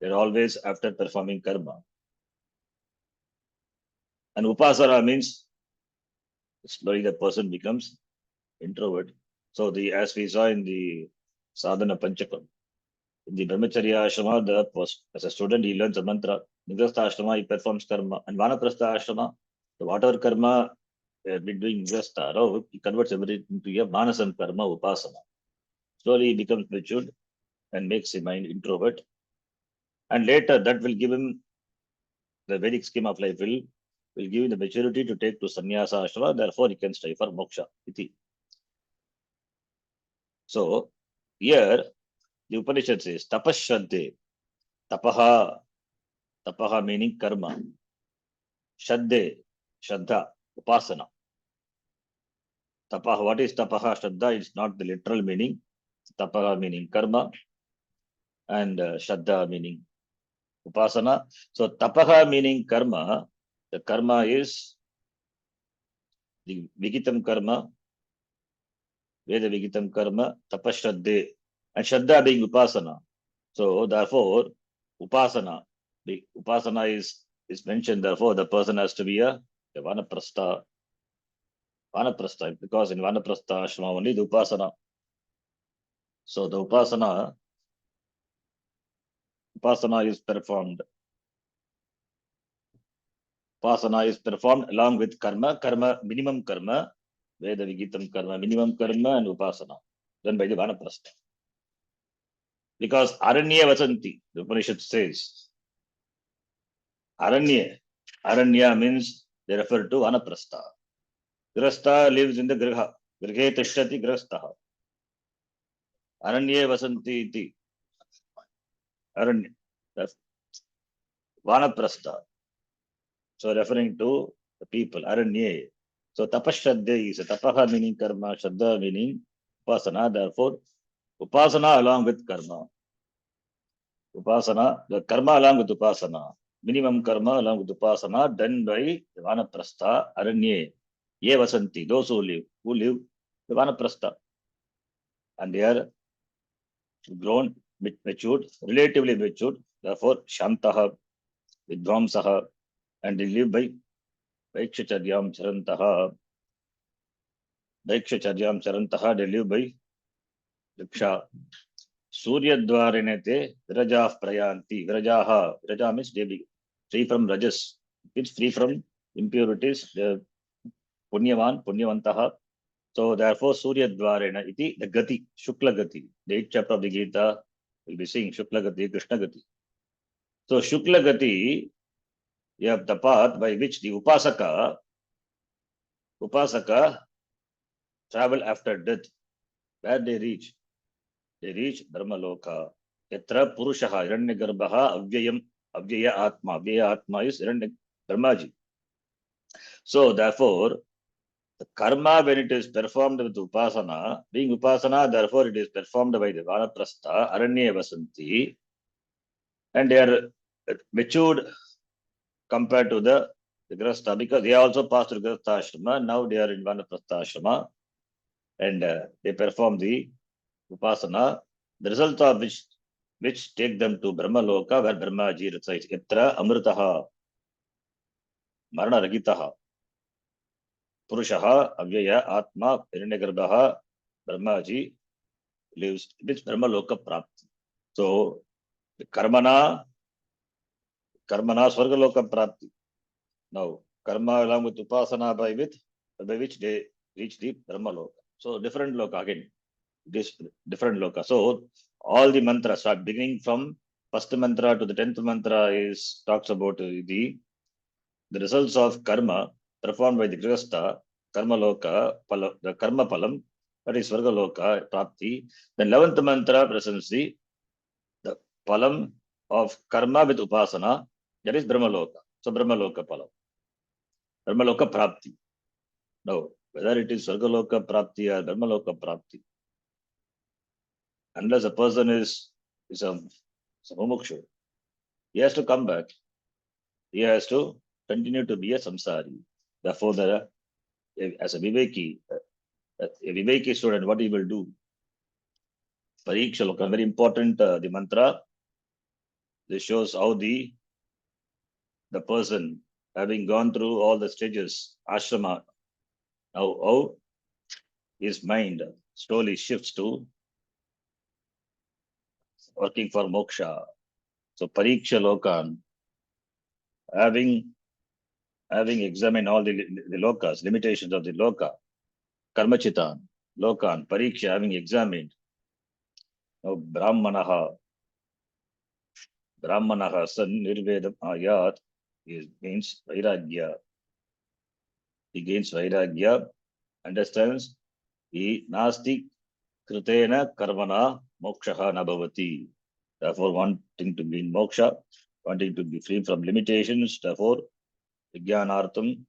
they're always after performing karma. And upasana means slowly the person becomes introvert. So, as we saw in the sadhana panchakam, in the brahmacharya ashrama, as a student, he learns a mantra. Nigrastha ashrama, he performs karma. And vanaprastha ashrama, the whatever karma been doing Nigrastha, he converts everything into a manasam karma, upasana. Slowly he becomes matured and makes his mind introvert. And later that will give him the Vedic scheme of life will give him the maturity to take to sannyasa ashrama. Therefore, he can strive for moksha. Iti. So here the Upanishad says tapashadde. Tapaha meaning karma. Shadde, shraddha, upasana. Tapaha, what is tapaha? Shraddha is not the literal meaning. Tapaha meaning karma and shraddha meaning upasana. So tapaha meaning karma. The karma is the vigitam karma, Veda vigitam karma, tapashraddhe, and shraddha being upasana. So therefore, upasana, the upasana is mentioned. Therefore, the person has to be a vanaprastha, because in vanaprastha ashrama only the upasana. So the upasana is performed. Upasana is performed along with karma, minimum karma, Veda vigitam karma, minimum karma, and upasana, done by the vanaprastha. Because aranya vasanti, the Upanishad says, aranya means they refer to vanaprastha. Grastha lives in the griha. Grihe tishtati grastha. Aranya vasanti iti. Aranya. That's vanaprastha. So referring to the people, aranya. So tapashraddha is a tapaha meaning karma, shraddha meaning upasana. Therefore, upasana along with karma. Upasana, the karma along with upasana. Minimum karma along with upasana done by the vanaprastha, aranya. Ye vasanti, those who live the vanaprastha. And they are grown, matured, relatively matured, therefore Shantaha, Vidvamsaha, and they live by Vaikshacharyam Charantaha, Vaikshacharyam Charantaha, they live by Diksha. Surya Dvarinete, Virajah Prayanti, Virajaha, Viraja means they be free from Rajas, it's free from impurities, the Punyavan, Punyavantaha. So therefore, Surya Dvarena iti the Gati, Shukla Gati. The 8th chapter of the Gita will be saying Shukla Gati, Krishna Gati. So Shukla Gati, you have the path by which the Upasaka travel after death. Where they reach? They reach Dharmaloka. Yatra Purushaha, Hiranyagarbhaha, Avyayam, Avyaya Atma. Avyaya Atma is Brahmaji. So therefore, the karma, when it is performed with upasana, being upasana, therefore it is performed by the vanaprastha, aranya vasanti, and they are matured compared to the grastha, because they also passed through grastha ashrama. Now they are in vanaprastha ashrama, and they perform the upasana, the result of which take them to Brahmaloka, where Brahmaji resides. Yatra amritaha, marana ragitaha, purushaha, avyaya, atma, hiranyagarbhaha, Brahmaji lives, which Brahmaloka prapti. So, karmana, Swargaloka prapti. Now, karma along with upasana by which they reach the Brahmaloka. So, different loka again, this different loka. So, all the mantras start beginning from first mantra to the 10th mantra is talks about the results of karma performed by the grihastha, karma loka, the karma palam, that is Swargaloka prapti. Then 11th mantra presents the palam of karma with upasana, that is Brahmaloka. So Brahmaloka palam, Brahmaloka prapti. Now, whether it is Swargaloka prapti or Brahmaloka prapti, unless a person is a mumukshu, he has to come back. He has to continue to be a samsari. Therefore, as a Viveki student, what he will do? Pariksha loka, very important, the mantra. This shows how the person, having gone through all the stages, ashrama, how his mind slowly shifts to working for moksha. So Pariksha Lokan, having examined all the lokas, limitations of the loka, Karmachitan, Lokan, Pariksha, having examined, now Brahmanaha, San Nirvedam Ayat, means Vairagya. He gains Vairagya, understands, he Nasti Kritena Karmana Mokshaha Nabhavati. Therefore, wanting to gain moksha, wanting to be free from limitations, therefore, Vijnanartham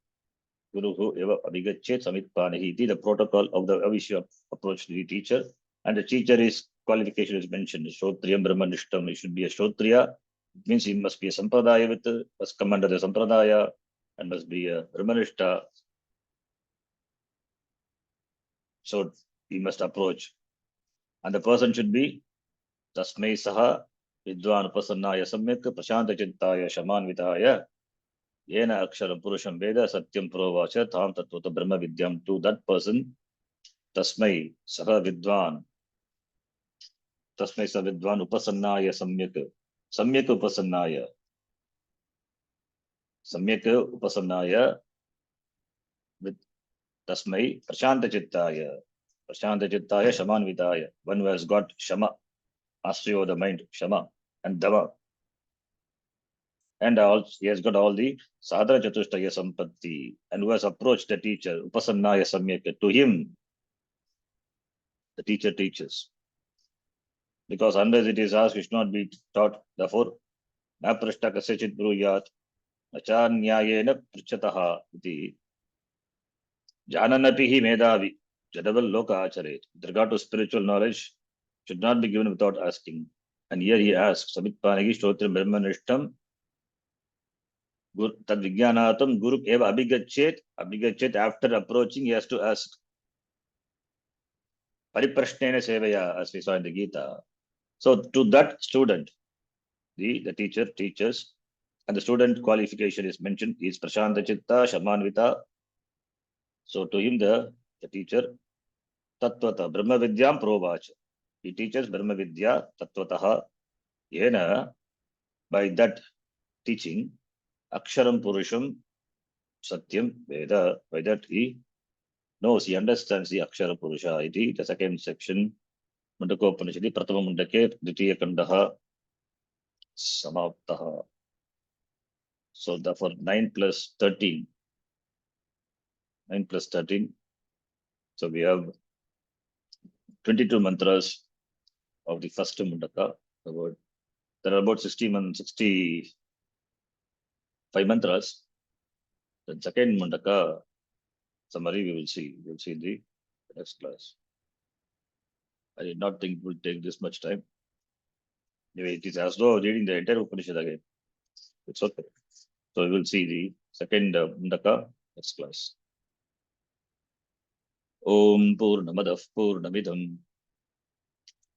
Guruhu eva abhigachet samitpanihi. The protocol of the Avishya approach to the teacher. And the teacher is qualification is mentioned. Shrotriyam Brahmanishtam. He should be a Shrotriya. It means he must be a Sampradaya must come under the Sampradaya and must be a Brahmanishta. So he must approach. And the person should be Tasmai Saha Vidwan Upasannaya Samyak Prashanta Chintaya Shamanvitaya Yena Aksharam Purusham Veda Satyam Provacha Tam Tattva Brahma Vidyam. To that person, Tasmai Saha Vidwan, Tasmai Saha Vidwan Upasannaya Samyak Upasannaya with Tasmai Prashanta Chittaya Shamanvitaya. One who has got Shama, mastery of the mind, Shama and Dhamma. And also, he has got all the Sadhana Chatushtaya Sampatti, and who has approached the teacher, Upasannaya Samyaka. To him, the teacher teaches. Because unless it is asked, it should not be taught. Therefore, na prashta kasyachit bruyat, achanyayena prichataha iti, jananapi hi medavi, jadaval loka acharet. With regard to spiritual knowledge, should not be given without asking. And here he asks, Samitpanagi Stotram Brahmanishtam, Tad Vijnanatam Guru Eva Abhigachet, after approaching, he has to ask. Pariprashnena Sevaya, as we saw in the Gita. So to that student, the teacher teaches, and the student qualification is mentioned, is Prashanta Chitta Shamanvita. So to him, the teacher, Tattvata, Brahma Vidyam Provacha. He teaches Brahma Vidya Tattvataha. Yena, by that teaching, Aksharam Purusham Satyam Veda, by that he knows, he understands the Akshara Purusha. Iti, the second section, Mundaka Upanishad, Pratama Mundake, Ditiya Kandaha, Samaptaha. So the for 9 plus 13, 9 plus 13, so we have 22 mantras of the first Mundaka. There are about 65 mantras. The second Mundaka summary we will see. We will see in the next class. I did not think it would take this much time. Anyway, it is as though reading the entire Upanishad again. It's okay. So we will see the second Mundaka next class. Om Purnamadav Purnamidam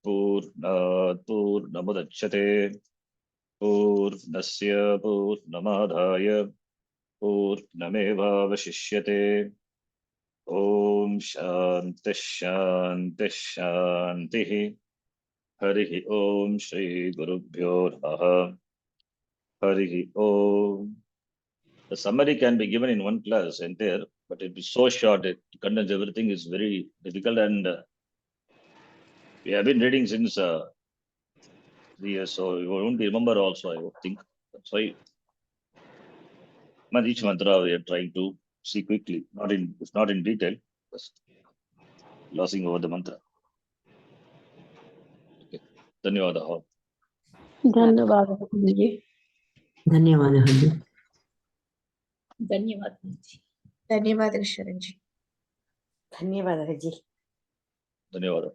Purnat Purnamudachyate Purnasya Purnamadhaya Purnamevavashishyate. Om Shanti Shanti Shanti. Harihi Om Shri Gurubhyo Namaha. Harihi Om. The summary can be given in one class entire, but it is so short, it contains everything, is very difficult, and we have been reading since 3 years, so you won't remember also, I would think. That's why each mantra we are trying to see quickly, if not in detail, just glossing over the mantra. Okay. Dhanyawadaha. धन्यवाद जी. धन्यवादः जी. धन्यवाद जी. धन्यवाद ईश्वरन जी. धन्यवादः जी. धन्यवाद.